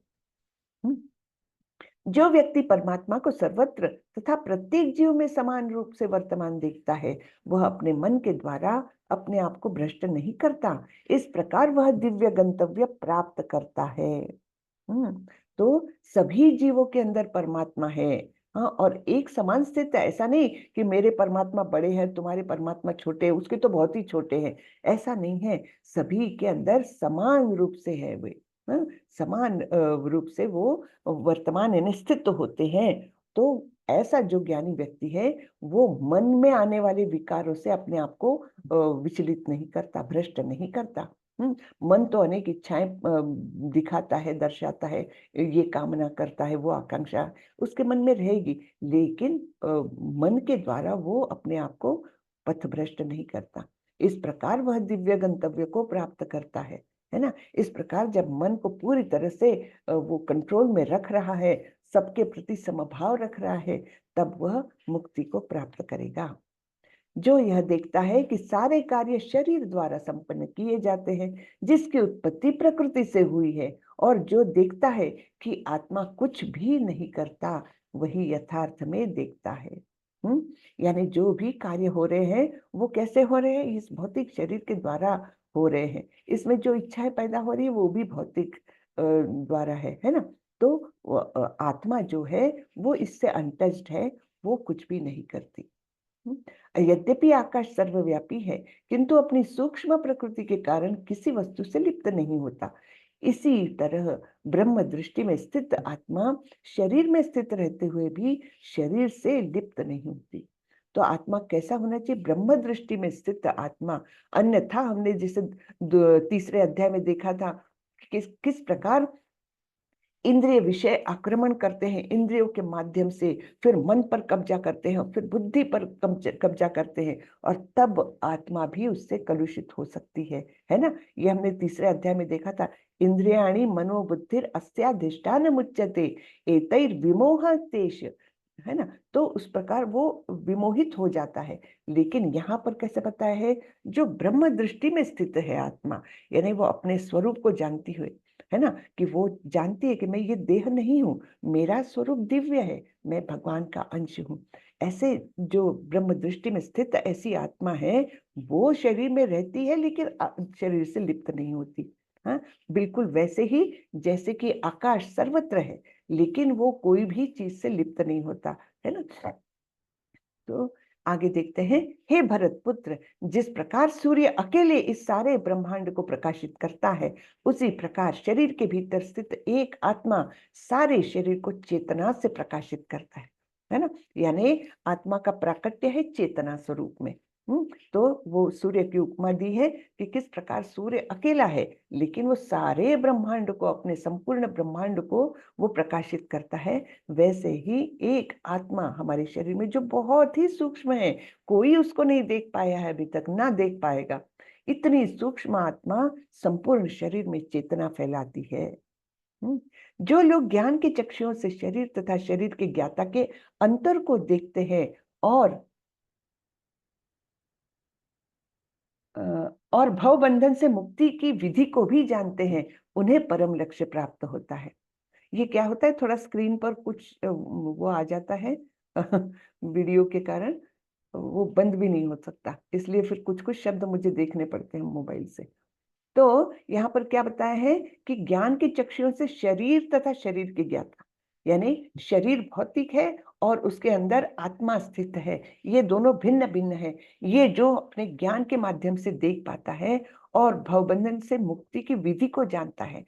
जो व्यक्ति परमात्मा को सर्वत्र तथा प्रत्येक जीव में समान रूप से वर्तमान देखता है, वह अपने मन के द्वारा अपने आप को भ्रष्ट नहीं करता। इस प्रकार वह दिव्य गंतव्य प्राप्त करता है। तो सभी जीवों के अंदर परमात्मा है, हाँ, और एक समान स्थित है। ऐसा नहीं कि मेरे परमात्मा बड़े हैं, तुम्हारे परमात्मा छोटे हैं, उसके तो बहुत ही छोटे हैं, ऐसा नहीं है। सभी के अंदर समान रूप से है वे, हाँ, समान रूप से वो वर्तमान यानी स्थित होते हैं। तो ऐसा जो ज्ञानी व्यक्ति है, वो मन में आने वाले विकारों से अपने आप को विचलित नहीं करता, भ्रष्ट नहीं करता। मन तो अनेक इच्छाएं दिखाता है, दर्शाता है, ये कामना करता है, वो आकांक्षा उसके मन में रहेगी, लेकिन मन के द्वारा वो अपने आप को पथभ्रष्ट नहीं करता। इस प्रकार वह दिव्य गंतव्य को प्राप्त करता है ना। इस प्रकार जब मन को पूरी तरह से वो कंट्रोल में रख रहा है, सबके प्रति समभाव रख रहा है, तब वह मुक्ति को प्राप्त करेगा। जो यह देखता है कि सारे कार्य शरीर द्वारा संपन्न किए जाते हैं, जिसकी उत्पत्ति प्रकृति से हुई है, और जो देखता है कि आत्मा कुछ भी नहीं करता, वही यथार्थ में देखता है। यानी जो भी कार्य हो रहे हैं, वो कैसे हो रहे हैं? इस भौतिक शरीर के द्वारा हो रहे हैं। इसमें जो इच्छाएं पैदा हो रही है, वो भी भौतिक द्वारा है ना। तो आत्मा जो है वो इससे अनटच्ड है, वो कुछ भी नहीं करती। यद्यपि आकाश सर्वव्यापी है, किंतु अपनी सूक्ष्म प्रकृति के कारण किसी वस्तु से लिप्त नहीं होता। इसी तरह ब्रह्म दृष्टि में स्थित आत्मा शरीर में स्थित रहते हुए भी शरीर से लिप्त नहीं होती। तो आत्मा कैसा होना चाहिए? ब्रह्म दृष्टि में स्थित आत्मा। अन्यथा हमने जैसे तीसरे अध्याय में देखा था किस प्रकार इंद्रिय विषय आक्रमण करते हैं, इंद्रियों के माध्यम से फिर मन पर कब्जा करते हैं, फिर बुद्धि पर कब्जा करते हैं, और तब आत्मा भी उससे कलुषित हो सकती है ना। ये हमने तीसरे अध्याय में देखा था। इंद्रियाणि मनोबुद्धिर अस्याधिष्ठान मुच्यते एतैर विमोहतेश, है ना। तो उस प्रकार वो विमोहित हो जाता है। लेकिन यहाँ पर कैसे बताया है? जो ब्रह्म दृष्टि में स्थित है आत्मा, यानी वो अपने स्वरूप को जानती हुए, है ना, कि वो जानती है कि मैं ये देह नहीं हूँ, मेरा स्वरूप दिव्य है, मैं भगवान का अंश हूँ। ऐसे जो ब्रह्म दृष्टि में स्थित ऐसी आत्मा है, वो शरीर में रहती है, लेकिन शरीर से लिप्त नहीं होती। हाँ, बिल्कुल वैसे ही जैसे कि आकाश सर्वत्र है, लेकिन वो कोई भी चीज से लिप्त नहीं होता, है ना। तो आगे देखते हैं, हे भरत पुत्र, जिस प्रकार सूर्य अकेले इस सारे ब्रह्मांड को प्रकाशित करता है, उसी प्रकार शरीर के भीतर स्थित एक आत्मा सारे शरीर को चेतना से प्रकाशित करता है ना। यानी आत्मा का प्राकट्य है चेतना स्वरूप में। तो वो सूर्य की उपमा दी है कि किस प्रकार सूर्य अकेला है, लेकिन वो सारे ब्रह्मांड को, अपने संपूर्ण ब्रह्मांड को वो प्रकाशित करता है। वैसे ही एक आत्मा हमारे शरीर में जो बहुत ही सूक्ष्म है, कोई उसको नहीं देख पाया है अभी तक, ना देख पाएगा, इतनी सूक्ष्म आत्मा संपूर्ण शरीर में चेतना फैलाती है। जो लोग ज्ञान के चक्षुओं से शरीर तथा शरीर के ज्ञाता के अंतर को देखते हैं और भव बंधन से मुक्ति की विधि को भी जानते हैं, उन्हें परम लक्ष्य प्राप्त होता है। ये क्या होता है, थोड़ा स्क्रीन पर कुछ वो आ जाता है वीडियो के कारण वो बंद भी नहीं हो सकता, इसलिए फिर कुछ कुछ शब्द मुझे देखने पड़ते हैं मोबाइल से। तो यहाँ पर क्या बताया है कि ज्ञान के चक्षुओं से शरीर तथा शरीर के ज्ञाता, यानी शरीर भौतिक है और उसके अंदर आत्मा स्थित है, ये दोनों भिन्न भिन्न है। ये जो अपने ज्ञान के माध्यम से देख पाता है और भवबंधन से मुक्ति की विधि को जानता है।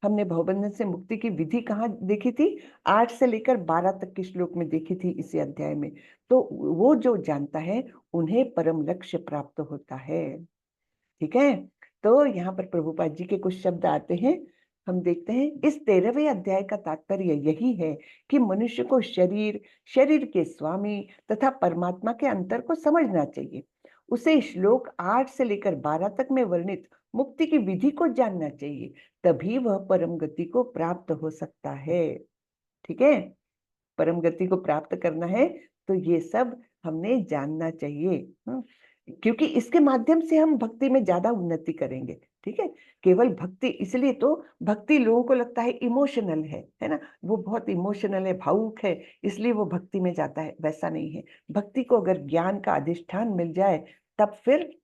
हमने भवबंधन से मुक्ति की विधि कहाँ देखी थी, 8 से लेकर 12 तक के श्लोक में देखी थी इसी अध्याय में। तो वो जो जानता है उन्हें परम लक्ष्य प्राप्त होता है। ठीक है, तो यहाँ पर प्रभुपाद जी के कुछ शब्द आते हैं, हम देखते हैं। इस 13वें अध्याय का तात्पर्य यही है कि मनुष्य को शरीर, शरीर के स्वामी तथा परमात्मा के अंतर को समझना चाहिए। उसे श्लोक 8 से लेकर 12 तक में वर्णित मुक्ति की विधि को जानना चाहिए, तभी वह परम गति को प्राप्त हो सकता है। ठीक है, परम गति को प्राप्त करना है तो ये सब हमने जानना चाहिए। क्योंकि इसके माध्यम से हम भक्ति में ज्यादा उन्नति करेंगे। ठीक है, केवल भक्ति, इसलिए तो भक्ति लोगों को लगता है इमोशनल है ना, वो बहुत इमोशनल है, भावुक है, इसलिए वो भक्ति में जाता है। वैसा नहीं है। भक्ति को अगर ज्ञान का अधिष्ठान मिल जाए तब फिर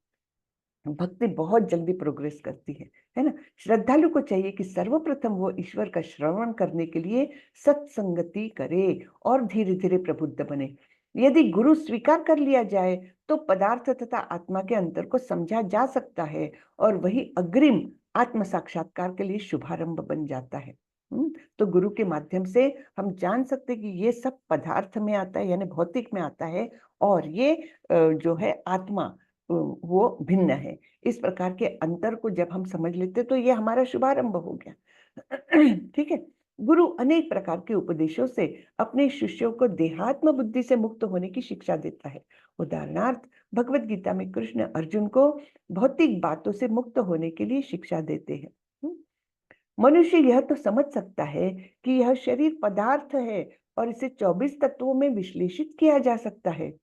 भक्ति बहुत जल्दी प्रोग्रेस करती है ना। श्रद्धालु को चाहिए कि सर्वप्रथम वो ईश्वर का श्रवण करने के लिए सत्संगति करे और धीरे धीरे प्रबुद्ध बने। यदि गुरु स्वीकार कर लिया जाए तो पदार्थ तथा आत्मा के अंतर को समझा जा सकता है और वही अग्रिम आत्म साक्षात्कार के लिए शुभारंभ बन जाता है। तो गुरु के माध्यम से हम जान सकते कि ये सब पदार्थ में आता है, यानी भौतिक में आता है, और ये जो है आत्मा वो भिन्न है। इस प्रकार के अंतर को जब हम समझ लेते तो ये हमारा शुभारंभ हो गया। ठीक है, गुरु अनेक प्रकार के उपदेशों से अपने शिष्यों को देहात्म बुद्धि से मुक्त होने की शिक्षा देता है। उदाहरणार्थ, भगवत गीता में कृष्ण अर्जुन को भौतिक बातों से मुक्त होने के लिए शिक्षा देते हैं। मनुष्य यह तो समझ सकता है कि यह शरीर पदार्थ है और इसे 24 तत्वों में विश्लेषित किया जा सकता है।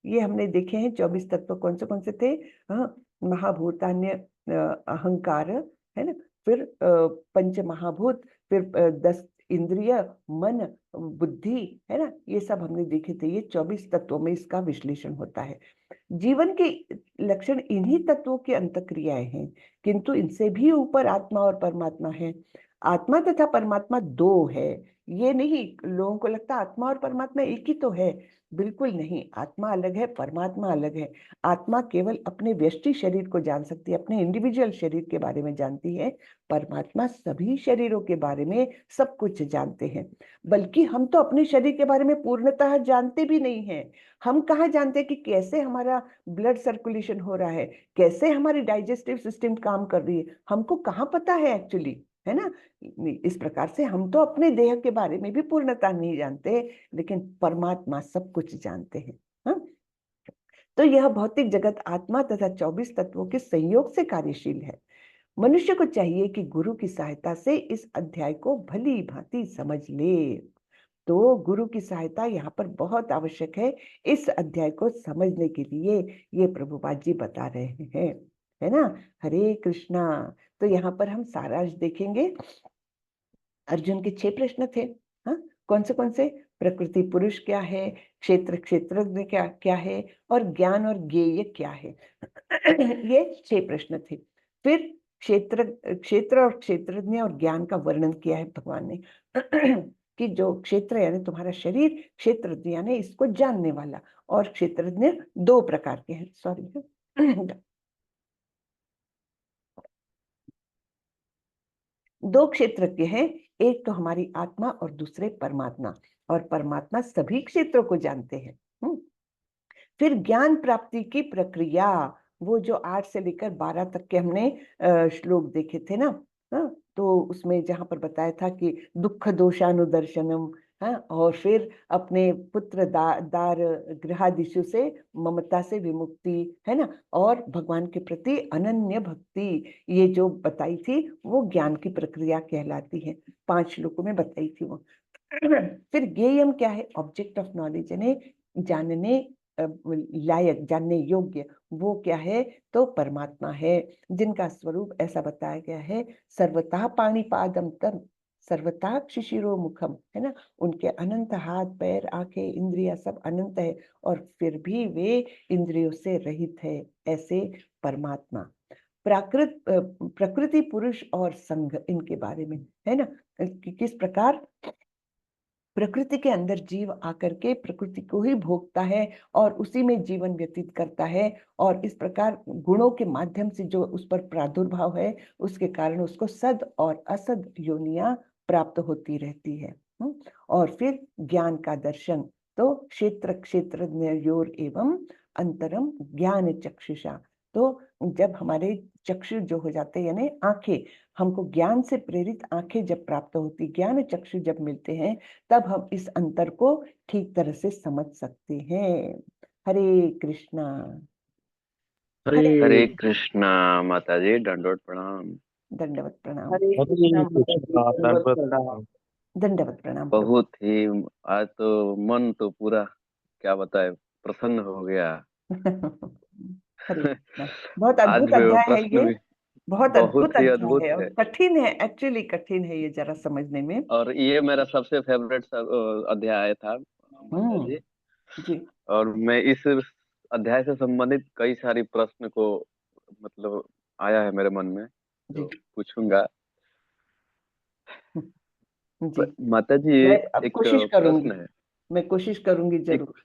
ये हमने देखे हैं 24 तत्व कौन से थे। हाँ, महाभूतान्य अहंकार, है ना, फिर पंच महाभूत, फिर 10 इंद्रिय, मन, बुद्धि, है ना, ये सब हमने देखे थे। ये 24 तत्वों में इसका विश्लेषण होता है। जीवन के लक्षण इन्हीं तत्वों की अंतक्रियाएं हैं, किंतु इनसे भी ऊपर आत्मा और परमात्मा है। आत्मा तथा परमात्मा दो है, ये नहीं। लोगों को लगता है आत्मा और परमात्मा एक ही तो है, बिल्कुल नहीं। आत्मा अलग है, परमात्मा अलग है। आत्मा केवल अपने व्यष्टि शरीर को जान सकती है, अपने इंडिविजुअल शरीर के बारे में जानती है। परमात्मा सभी शरीरों के बारे में सब कुछ जानते हैं। बल्कि हम तो अपने शरीर के बारे में पूर्णतः जानते भी नहीं हैं। हम कहाँ जानते हैं कि कैसे हमारा ब्लड सर्कुलेशन हो रहा है, कैसे हमारी डाइजेस्टिव सिस्टम काम कर रही है, हमको कहाँ पता है एक्चुअली, है ना। इस प्रकार से हम तो अपने देह के बारे में भी पूर्णता नहीं जानते, लेकिन परमात्मा सब कुछ जानते हैं। हाँ? तो यह भौतिक जगत आत्मा तथा 24 तत्वों के संयोग से कार्यशील है। मनुष्य को चाहिए कि गुरु की सहायता से इस अध्याय को भली भांति समझ ले। तो गुरु की सहायता यहाँ पर बहुत आवश्यक है इस अध्याय को समझने के लिए, ये प्रभुपाद जी बता रहे हैं, है ना। हरे कृष्णा। तो यहाँ पर हम सारांश देखेंगे। अर्जुन के 6 प्रश्न थे। हाँ, कौन से? प्रकृति पुरुष क्या है, क्षेत्र क्षेत्रज्ञ क्या क्या है, और ज्ञान और ज्ञेय क्या है। ये 6 प्रश्न थे। फिर क्षेत्र क्षेत्र और क्षेत्रज्ञ और ज्ञान का वर्णन किया है भगवान ने कि जो क्षेत्र यानी तुम्हारा शरीर, क्षेत्रज्ञ यानी इसको जानने वाला, और क्षेत्रज्ञ दो प्रकार के हैं, सॉरी दो क्षेत्रज्ञ हैं, एक तो हमारी आत्मा और दूसरे परमात्मा, और परमात्मा सभी क्षेत्रों को जानते हैं। फिर ज्ञान प्राप्ति की प्रक्रिया, वो जो 8 से लेकर 12 तक के हमने श्लोक देखे थे ना, हाँ, तो उसमें जहां पर बताया था कि दुख दोषानुदर्शनम, हाँ, और फिर अपने पुत्र दार गृहादिशु से ममता से विमुक्ति, है ना, और भगवान के प्रति अनन्य भक्ति, ये जो बताई थी वो ज्ञान की प्रक्रिया कहलाती है। 5 श्लोकों में बताई थी वो। फिर ज्ञेयम क्या है? ऑब्जेक्ट ऑफ नॉलेज, यानी जानने लायक, जानने योग्य, वो क्या है? तो परमात्मा है, जिनका स्वरूप ऐसा बताया गया है, सर्वतः पाणिपादम तम सर्वतः शिशिरो मुखम, है ना, उनके अनंत हाथ पैर आंखें इंद्रियां सब अनंत है, और फिर भी वे इंद्रियों से रहित है, ऐसे परमात्मा। प्रकृति पुरुष और संघ, इनके बारे में है ना, कि किस प्रकार प्रकृति के अंदर जीव आकर के प्रकृति को ही भोगता है और उसी में जीवन व्यतीत करता है, और इस प्रकार गुणों के माध्यम से जो उस पर प्रादुर्भाव है, उसके कारण उसको सद और असद योनियां प्राप्त होती रहती है। और फिर ज्ञान का दर्शन, तो क्षेत्र क्षेत्रज्ञयोर एवं अंतरम ज्ञान चक्षुषा, तो जब हमारे चक्षु जो हो जाते हैं यानी आंखें, हमको ज्ञान से प्रेरित आंखें जब प्राप्त होती, ज्ञान चक्षु जब मिलते हैं, तब हम इस अंतर को ठीक तरह से समझ सकते हैं। हरे कृष्णा।
हरे कृष्णा माता जी, दंडवत प्रणाम।
दंडवत प्रणाम।
हरे कृष्णा माता जी, दंडवत प्रणाम।
दंडवत प्रणाम प्रभु।
बहुत ही आज तो मन तो पूरा क्या बताए प्रसन्न हो गया।
हरे कृष्णा। बहुत
आज
अद्भुत अध्याय है
प्रश्न
ये,
भी
बहुत अद्भुत
बहुत ही
अध्याय
अद्भुत
है, और
है,
कठिन है, एक्चुअली कठिन है ये जरा समझने में।
और ये मेरा सबसे फेवरेट अध्याय था माता
हम्म।
जी।
जी।
और मैं इस अध्याय से संबंधित कई सारी प्रश्न को मतलब आया है मेरे मन में,
जी।
तो पूछूंगा।
जी।
माता जी,
मैं अब
एक
कोशिश करूंगी,
प्रश्न है।
मैं कोशिश करूंगी
एक
जरूर।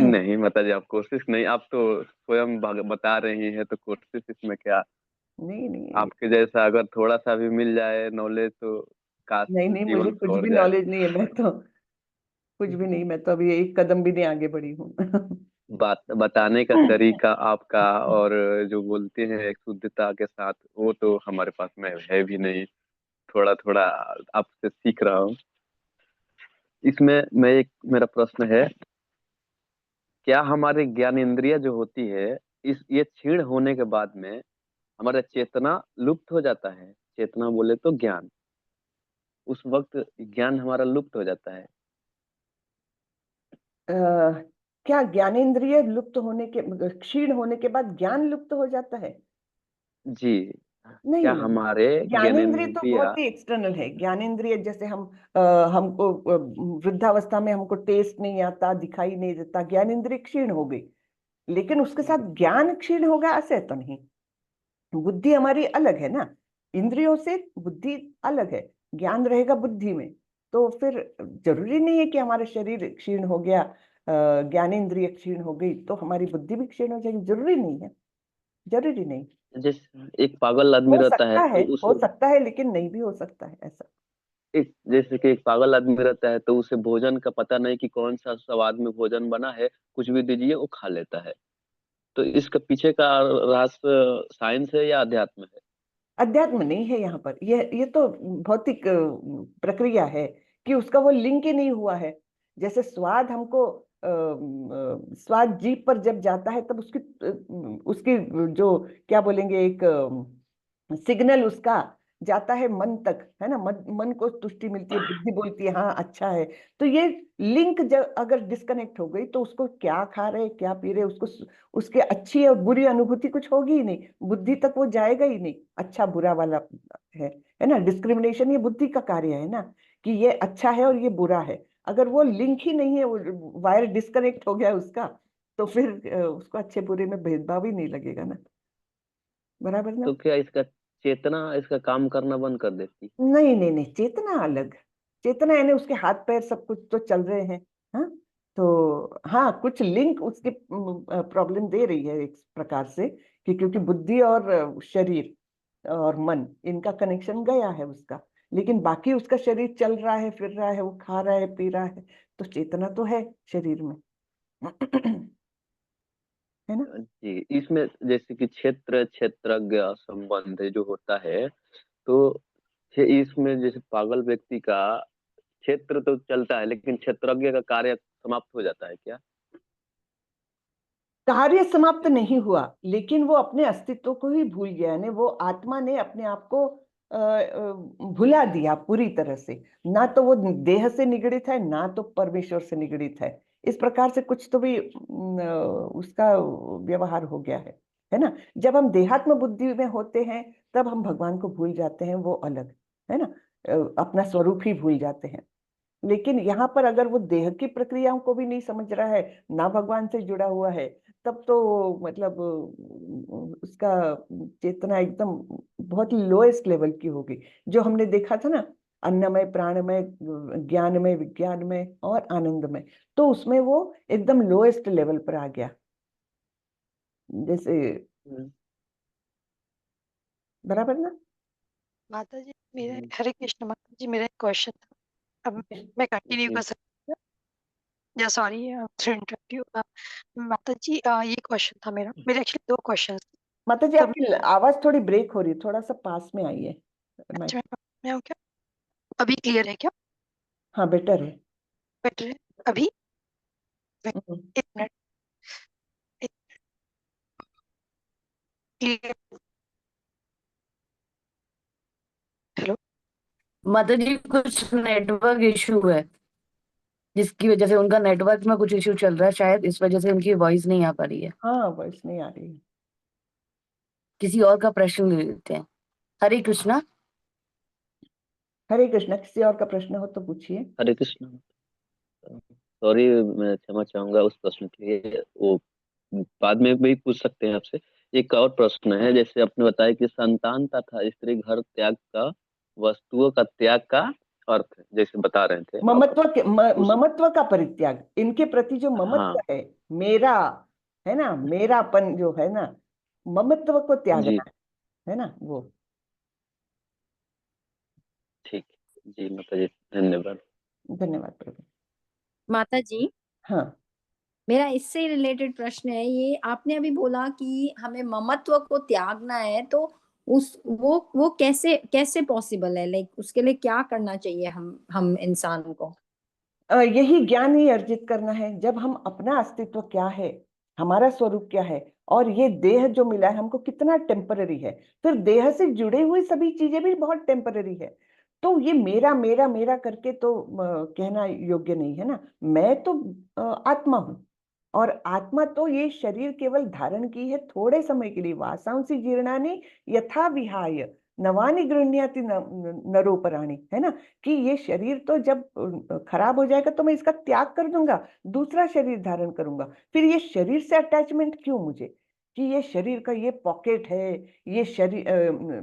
नहीं माता जी, आप कोशिश नहीं, आप तो स्वयं बता रही हैं, तो कोशिश इसमें क्या।
नहीं नहीं
आपके जैसा अगर थोड़ा सा भी मिल जाए नॉलेज तो काश
नहीं नहीं, मुझे
जीवन
कुछ
सवर
भी
जाए।
नॉलेज नहीं है, मैं तो कुछ भी नहीं, मैं तो अभी एक कदम भी नहीं आगे बढ़ी हूँ।
बात बताने का तरीका आपका, और जो बोलते हैं एक शुद्धता के साथ, वो तो हमारे पास में है भी नहीं। थोड़ा थोड़ा आपसे सीख रहा हूँ। इसमें मैं एक मेरा प्रश्न है, क्या हमारे ज्ञान इंद्रिय जो होती है, इस ये क्षीण होने के बाद में हमारा चेतना लुप्त हो जाता है? चेतना बोले तो ज्ञान, उस वक्त ज्ञान हमारा लुप्त हो जाता है?
अ, क्या ज्ञानेंद्रिय लुप्त होने के, क्षीण होने के बाद ज्ञान लुप्त हो जाता है?
जी।
नहीं
क्या
नहीं,
हमारे
ज्ञानेंद्रिय तो
ज्ञानेंद्रिय।
बहुत ही एक्सटर्नल है। ज्ञानेंद्रिय जैसे हम हमको वृद्धावस्था में हमको टेस्ट नहीं आता, दिखाई नहीं देता, ज्ञानेंद्रिय क्षीण हो गई, लेकिन उसके साथ ज्ञान क्षीण होगा ऐसे तो नहीं। बुद्धि हमारी अलग है ना, इंद्रियों से बुद्धि अलग है, ज्ञान रहेगा बुद्धि में, तो फिर जरूरी नहीं है कि हमारा शरीर क्षीण हो गया, ज्ञानेंद्रिय क्षीण हो गई तो हमारी बुद्धि भी क्षीण हो जाएगी, जरूरी नहीं है, जरूरी नहीं।
जैसे एक पागल आदमी
हो
रहता
सकता
है
है,
तो उस
हो सकता है, लेकिन नहीं भी हो सकता है ऐसा।
एक जैसे कि एक पागल आदमी रहता है तो उसे भोजन का पता नहीं कि कौन सा स्वाद में भोजन बना है, कुछ भी दीजिए वो खा लेता है। तो इसके पीछे का रहस्य साइंस है या अध्यात्म है?
अध्यात्म नहीं है यहाँ पर, ये तो भौतिक प्रक्रिया है, कि उसका वो लिंक ही नहीं हुआ है। जैसे स्वाद हमको स्वाद जीभ पर जब जाता है तब उसकी जो क्या बोलेंगे, एक सिग्नल उसका जाता है मन तक, है ना, मन को तुष्टि मिलती है, बुद्धि बोलती है हाँ अच्छा है। तो ये लिंक जब अगर डिस्कनेक्ट हो गई तो उसको क्या खा रहे क्या पी रहे, उसको उसके अच्छी और बुरी अनुभूति कुछ होगी ही नहीं, बुद्धि तक वो जाएगा ही नहीं, अच्छा बुरा वाला है ना, डिस्क्रिमिनेशन ये बुद्धि का कार्य है ना, कि ये अच्छा है और ये बुरा है। अगर वो लिंक ही नहीं है, वो वायर डिस्कनेक्ट हो गया उसका, तो फिर उसको अच्छे बुरे में भेदभाव ही नहीं लगेगा ना, बराबर ना।
तो क्या इसका चेतना इसका काम करना बंद कर देती?
नहीं नहीं नहीं, चेतना अलग। चेतना यानी उसके हाथ पैर सब कुछ तो चल रहे हैं। हाँ, तो हाँ, कुछ लिंक उसके प्रॉब्लम दे रही है एक प्रकार से, कि क्योंकि बुद्धि और शरीर और मन, इनका कनेक्शन गया है उसका, लेकिन बाकी उसका शरीर चल रहा है, फिर रहा है, वो खा रहा है, पी रहा है, तो चेतना तो है शरीर में। है ना?
जी, इसमें जैसे कि क्षेत्र क्षेत्रज्ञ संबंध जो होता है, तो इसमें जैसे पागल व्यक्ति का क्षेत्र तो चलता है, लेकिन क्षेत्रज्ञ का कार्य समाप्त हो जाता है क्या?
कार्य समाप्त नहीं हुआ, लेकिन वो अपने अस्तित्व को ही भूल गया, यानी वो आत्मा ने अपने आप को भुला दिया पूरी तरह से। ना तो वो देह से निगड़ित है, ना तो परमेश्वर से निगड़ित है। इस प्रकार से कुछ तो भी उसका व्यवहार हो गया है ना? जब हम देहात्म बुद्धि में होते हैं, तब हम भगवान को भूल जाते हैं, वो अलग है ना। अपना स्वरूप ही भूल जाते हैं। लेकिन यहाँ पर अगर वो देह की प्रक्रियाओं को भी नहीं समझ रहा है, ना भगवान से जुड़ा हुआ है, तब तो मतलब उसका चेतना एकदम बहुत लोएस्ट लेवल की होगी। जो हमने देखा था ना, अन्नमय, प्राणमय, ज्ञानमय, विज्ञानमय और आनंदमय, तो उसमें वो एकदम लोएस्ट लेवल पर आ गया। जैसे,
हम्म।
बराबर ना?
माता जी मेरा
हम्म।
हरे कृष्ण माता जी, मेरा एक क्वेश्चन था। अब मैं कंटिन्यू
जी।
कर सकती हूँ या सॉरी इंटरप्ट यू? माता जी ये क्वेश्चन था मेरे एक्चुअली दो क्वेश्चन।
माता जी,
तो
आपकी आवाज थोड़ी ब्रेक हो रही है, थोड़ा सा पास में आइए माइक।
अच्छा, मैं हूँ क्या? अभी क्लियर है क्या?
हाँ, बेटर है।
बेटर है अभी?
हम्म।
एक मिनट, क्लियर? हेलो?
माता जी कुछ नेटवर्क इशू है, जिसकी वजह से उनका नेटवर्क में कुछ इशू चल रहा है, शायद इस वजह से उनकी वॉइस नहीं आ पा रही है।
हाँ, वॉइस नहीं आ रही है।
किसी और का प्रश्न ले लेते हैं। हरे कृष्णा।
हरे कृष्णा, किसी और का प्रश्न हो तो पूछिए।
हरे कृष्ण। सॉरी, मैं क्षमा चाहूंगा उस प्रश्न के लिए, वो बाद में भी पूछ सकते हैं आपसे। एक और प्रश्न है, जैसे आपने बताया कि संतान तथा स्त्री घर त्याग का, वस्तुओं का त्याग का अर्थ, जैसे बता रहे थे आप उस।
ममत्व का परित्याग, इनके प्रति जो ममत्व
हाँ
है, मेरा, है ना, मेरापन जो है ना, ममत्व को
जी,
त्यागना है ना वो।
ठीक। जी माता जी, धन्यवाद।
धन्यवाद प्रभु।
माता जी,
हाँ,
मेरा इससे रिलेटेड प्रश्न है। ये आपने अभी बोला कि हमें ममत्व को त्यागना है, तो उस वो कैसे कैसे पॉसिबल है? लाइक उसके लिए क्या करना चाहिए हम इंसान को?
यही ज्ञान ही अर्जित करना है। जब हम अपना अस्तित्व क्या है, हमारा स्वरूप क्या है, और ये देह जो मिला है हमको कितना टेम्पररी है, फिर देह से जुड़े हुए सभी चीजें भी बहुत टेम्पररी है। तो ये मेरा मेरा मेरा करके तो कहना योग्य नहीं है ना। मैं तो आत्मा हूँ, और आत्मा तो ये शरीर केवल धारण की है थोड़े समय के लिए। वासांसी जीर्णानि यथा विहाय नवानि गृह्णाति नरोपराणि, है ना, कि ये शरीर तो जब खराब हो जाएगा तो मैं इसका त्याग कर दूंगा, दूसरा शरीर धारण करूंगा। फिर ये शरीर से अटैचमेंट क्यों मुझे, कि ये शरीर का ये पॉकेट है, ये शरीर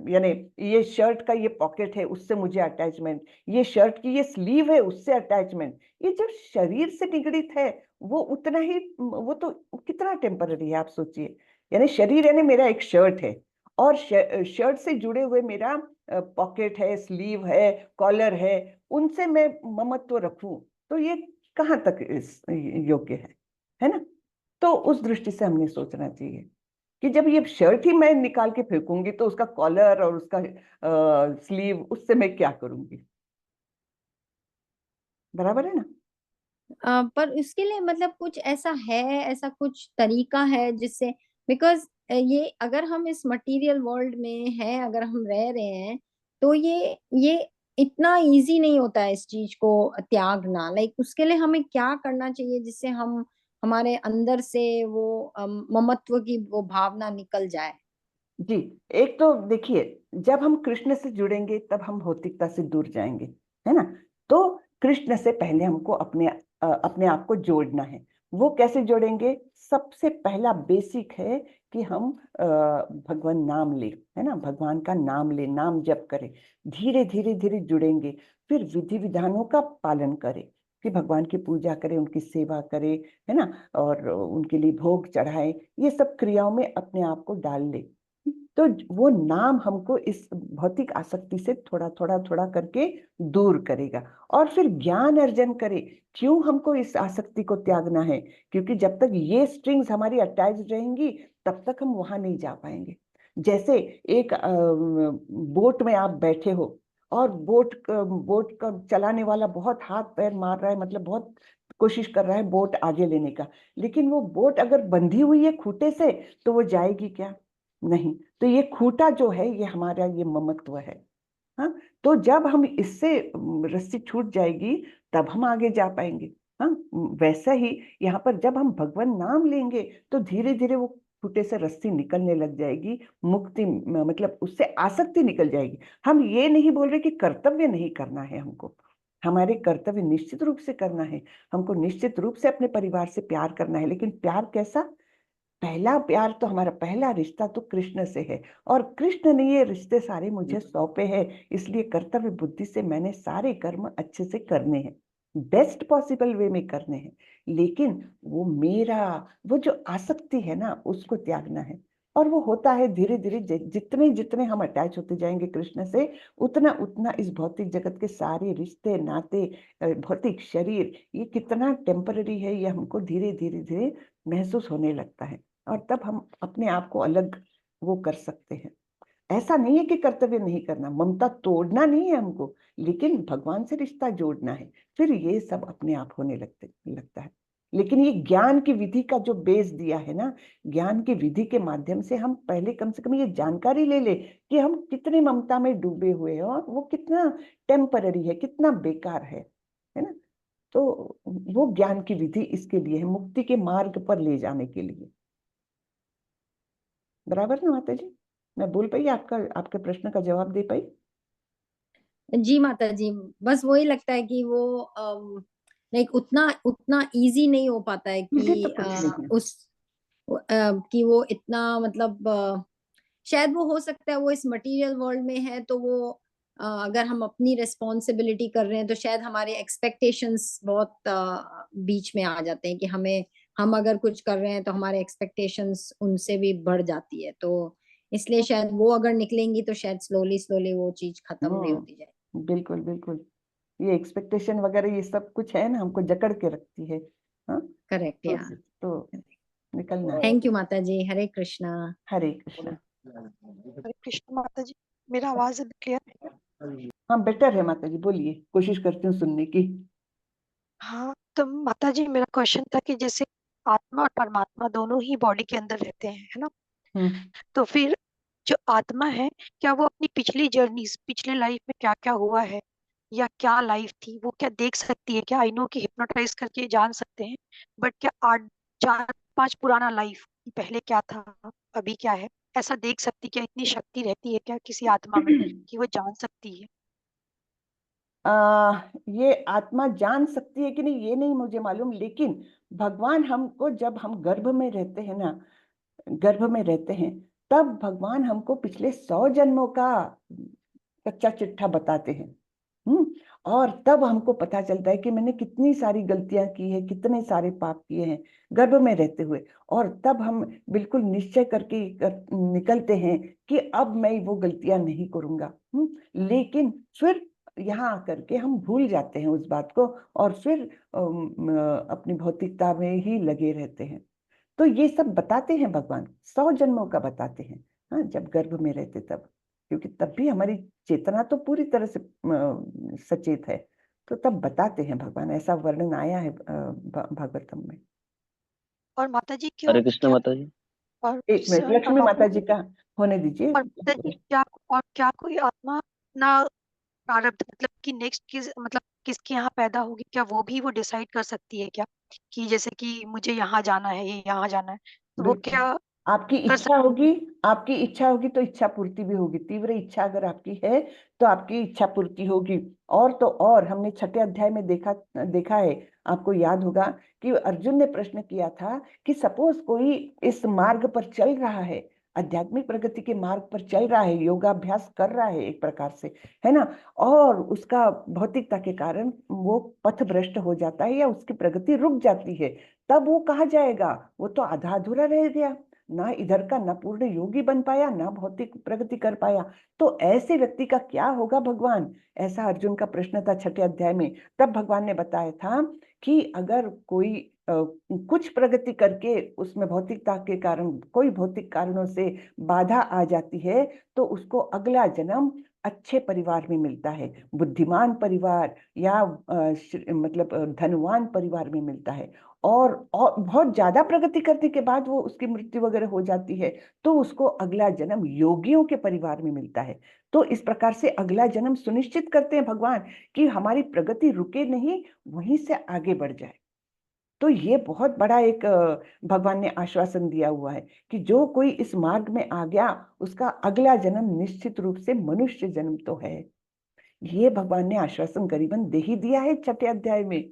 यानी ये शर्ट का ये पॉकेट है, उससे मुझे अटैचमेंट, ये शर्ट की ये स्लीव है, उससे अटैचमेंट। ये जब शरीर से निगड़ित है, वो उतना ही, वो तो कितना टेम्पररी है, आप सोचिए। यानी शरीर यानी मेरा एक शर्ट है, और शर्ट से जुड़े हुए मेरा पॉकेट है, स्लीव है, कॉलर है, उनसे मैं ममत्व रखूं, तो ये कहाँ तक योग्य है ना? तो उस दृष्टि से हमने सोचना चाहिए कि जब ये शर्ट ही मैं निकाल के फेंकूंगी, तो उसका कॉलर और उसका स्लीव, उससे मैं क्या करूंगी? बराबर है ना?
पर उसके लिए मतलब कुछ ऐसा है, ऐसा कुछ तरीका है जिससे, बिकॉज ये अगर हम इस मटेरियल वर्ल्ड में हैं, अगर हम रह रहे हैं, तो ये इतना इजी नहीं होता है इस चीज को त्यागना। लाइक उसके लिए हमें क्या करना चाहिए जिससे हम हमारे अंदर से वो ममत्व की वो भावना निकल जाए?
जी, एक तो देखिए, जब हम कृष्ण से जुड़ेंगे तब हम भौतिकता से दूर जाएंगे, है ना। तो कृष्ण से पहले हमको अपने आप को जोड़ना है। वो कैसे जोड़ेंगे? सबसे पहला बेसिक है कि हम भगवान नाम ले, है ना, भगवान का नाम ले, नाम जप करें, धीरे धीरे धीरे जुड़ेंगे, फिर विधि विधानों का पालन करें कि भगवान की पूजा करें, उनकी सेवा करें, है ना, और उनके लिए भोग चढ़ाएं, ये सब क्रियाओं में अपने आप को डाल ले। तो वो नाम हमको इस भौतिक आसक्ति से थोड़ा थोड़ा थोड़ा करके दूर करेगा, और फिर ज्ञान अर्जन करे। क्यों हमको इस आसक्ति को त्यागना है? क्योंकि जब तक ये स्ट्रिंग्स हमारी अटैच रहेंगी तब तक हम वहां नहीं जा पाएंगे। जैसे एक बोट में आप बैठे हो और बोट का चलाने वाला बहुत हाथ पैर मार रहा है, मतलब बहुत कोशिश कर रहा है बोट आगे लेने का, लेकिन वो बोट अगर बंधी हुई है खूंटे से तो वो जाएगी क्या? नहीं। तो ये खूंटा जो है ये हमारा ये ममत्व है। हाँ, तो जब हम इससे रस्सी छूट जाएगी तब हम आगे जा पाएंगे। हाँ, वैसा ही यहाँ पर जब हम भगवान नाम लेंगे तो धीरे धीरे वो खूंटे से रस्सी निकलने लग जाएगी, मुक्ति मतलब उससे आसक्ति निकल जाएगी। हम ये नहीं बोल रहे कि कर्तव्य नहीं करना है हमको, हमारे कर्तव्य निश्चित रूप से करना है, हमको निश्चित रूप से अपने परिवार से प्यार करना है, लेकिन प्यार कैसा? पहला प्यार तो हमारा पहला रिश्ता तो कृष्ण से है, और कृष्ण ने ये रिश्ते सारे मुझे सौंपे हैं, इसलिए कर्तव्य बुद्धि से मैंने सारे कर्म अच्छे से करने हैं, बेस्ट पॉसिबल वे में करने हैं। लेकिन वो मेरा वो जो आसक्ति है ना उसको त्यागना है, और वो होता है धीरे धीरे। जितने जितने हम अटैच होते जाएंगे कृष्ण से, उतना उतना इस भौतिक जगत के सारे रिश्ते नाते, भौतिक शरीर ये कितना टेम्पररी है ये हमको धीरे धीरे धीरे महसूस होने लगता है, और तब हम अपने आप को अलग वो कर सकते हैं। ऐसा नहीं है कि कर्तव्य नहीं करना, ममता तोड़ना नहीं है हमको, लेकिन भगवान से रिश्ता जोड़ना है, फिर ये सब अपने आप होने लगता है। लेकिन ये ज्ञान की विधि का जो बेस दिया है ना, ज्ञान की विधि के माध्यम से हम पहले कम से कम ये जानकारी ले ले कि हम कितने ममता में डूबे हुए हैं और वो कितना टेम्पररी है, कितना बेकार है ना। तो वो ज्ञान की विधि इसके लिए है, मुक्ति के मार्ग पर ले जाने के लिए। बराबर ना माता जी? मैं बोल पाई, आपके प्रश्न का जवाब दे पाई?
जी माता जी, बस वही लगता है कि वो लाइक उतना उतना इजी नहीं हो पाता है
इसी
कि
तो कुछ नहीं है।
कि वो इतना मतलब शायद वो हो सकता है वो इस मटेरियल वर्ल्ड में है तो वो अगर हम अपनी रिस्पॉन्सिबिलिटी कर रहे हैं तो शायद हमारे एक्सपेक्टेशंस बहुत बीच में आ जाते हैं कि हम अगर कुछ कर रहे हैं तो हमारे एक्सपेक्टेशंस उनसे भी बढ़ जाती है, तो इसलिए शायद वो अगर निकलेंगी तो शायद स्लोली स्लोली वो चीज खत्म भी होती जाए।
बिल्कुल बिल्कुल, ये एक्सपेक्टेशन वगैरह ये सब कुछ है ना, हमको जकड़ के रखती है। हाँ,
करेक्ट, या
तो निकलना है।
थैंक यू माता जी, हरे कृष्णा।
हरे कृष्णा।
हरे कृष्ण माता जी, मेरा आवाज अभी क्लियर है?
हाँ, बेटर है माता जी, बोलिए, कोशिश करती हूँ सुनने की।
हाँ, तो माता जी मेरा क्वेश्चन था कि जैसे आत्मा और परमात्मा दोनों ही बॉडी के अंदर रहते हैं, है ना?
हम्म
तो फिर जो आत्मा है, क्या वो अपनी पिछली जर्नी, पिछले लाइफ में क्या क्या हुआ है या क्या लाइफ थी वो क्या देख सकती है क्या? आई नो कि हिप्नोटाइज करके जान सकते हैं, बट क्या 8 4 5 पुराना लाइफ पहले क्या था, अभी क्या है, ऐसा देख सकती? क्या इतनी शक्ति रहती है क्या किसी आत्मा में कि वो जान सकती है?
ये आत्मा जान सकती है कि नहीं ये नहीं मुझे मालूम, लेकिन भगवान हमको जब हम गर्भ में रहते हैं ना, गर्भ में रहते हैं, तब भगवान हमको पिछले 100 जन्मों का कच्चा चिट्ठा बताते हैं। हम्म और तब हमको पता चलता है कि मैंने कितनी सारी गलतियां की है, कितने सारे पाप किए हैं गर्भ में रहते हुए, और तब हम बिल्कुल निश्चय करके निकलते हैं कि अब मैं वो गलतियां नहीं करूंगा। लेकिन फिर यहाँ आकर के हम भूल जाते हैं उस बात को, और फिर अपनी भौतिकता में ही लगे रहते हैं। तो ये सब बताते हैं भगवान, 100 जन्मों का बताते हैं। हाँ, जब गर्भ में रहते तब, क्योंकि तब भी हमारी चेतना तो पूरी तरह से सचेत है, तो तब बताते हैं भगवान, ऐसा वर्णन आया है भागवतम में।
और माता जी क्यों
हरे कृष्ण
क्या
माता जी।
और
एक मिनट,
और
लक्ष्मी
माता
माता
जी
जी का होने दीजिए।
और माता जी क्या, और क्या कोई आत्मा ना प्रारब्ध मतलब कि नेक्स्ट किस मतलब किसके यहाँ पैदा होगी, क्या वो भी वो डिसाइड कर सकती है क्या कि जैसे कि मुझे यहाँ जाना है, ये यहाँ जाना है, तो वो
बिल्कुल
क्या
आपकी
कर
इच्छा होगी, आपकी इच्छा होगी तो इच्छा पूर्ति भी होगी। तीव्र इच्छा अगर आपकी है तो आपकी इच्छा पूर्ति होगी। और तो और हमने छठे अध्याय में देखा है, आपको याद होगा कि अर्जुन ने प्रश्न किया था कि सपोज कोई इस मार्ग पर चल रहा है, आध्यात्मिक प्रगति के मार्ग पर चल रहा है, योगाभ्यास कर रहा है एक प्रकार से, है ना, और उसका भौतिकता के कारण वो पथ भ्रष्ट हो जाता है या उसकी प्रगति रुक जाती है, तब वो कहाँ जाएगा? वो तो आधा अधूरा रह गया, ना इधर का, ना पूर्ण योगी बन पाया, ना भौतिक प्रगति कर पाया। तो ऐसे व्यक्ति का क्या होगा भगवान? ऐसा अर्जुन का प्रश्न था छठे अध्याय में। तब भगवान ने बताया था कि अगर कोई कुछ प्रगति करके उसमें भौतिकता के कारण, कोई भौतिक कारणों से बाधा आ जाती है, तो उसको अगला जन्म अच्छे परिवार में मिलता है, बुद्धिमान परिवार या मतलब धनवान परिवार में मिलता है। और बहुत ज्यादा प्रगति करने के बाद वो उसकी मृत्यु वगैरह हो जाती है, तो उसको अगला जन्म योगियों के परिवार में मिलता है। तो इस प्रकार से अगला जन्म सुनिश्चित करते हैं भगवान कि हमारी प्रगति रुके नहीं, वहीं से आगे बढ़ जाए। तो ये बहुत बड़ा एक भगवान ने आश्वासन दिया हुआ है कि जो कोई इस मार्ग में आ गया, उसका अगला जन्म निश्चित रूप से मनुष्य जन्म तो है। ये भगवान ने आश्वासन करीबन दे ही दिया है छठे अध्याय में,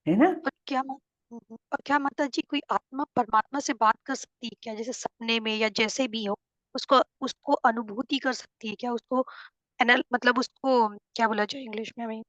है ना।
और क्या माता जी कोई आत्मा परमात्मा से बात कर सकती है क्या, जैसे सपने में या जैसे भी हो, उसको उसको अनुभूति कर सकती है क्या, उसको मतलब उसको क्या बोला जाए इंग्लिश में, हमें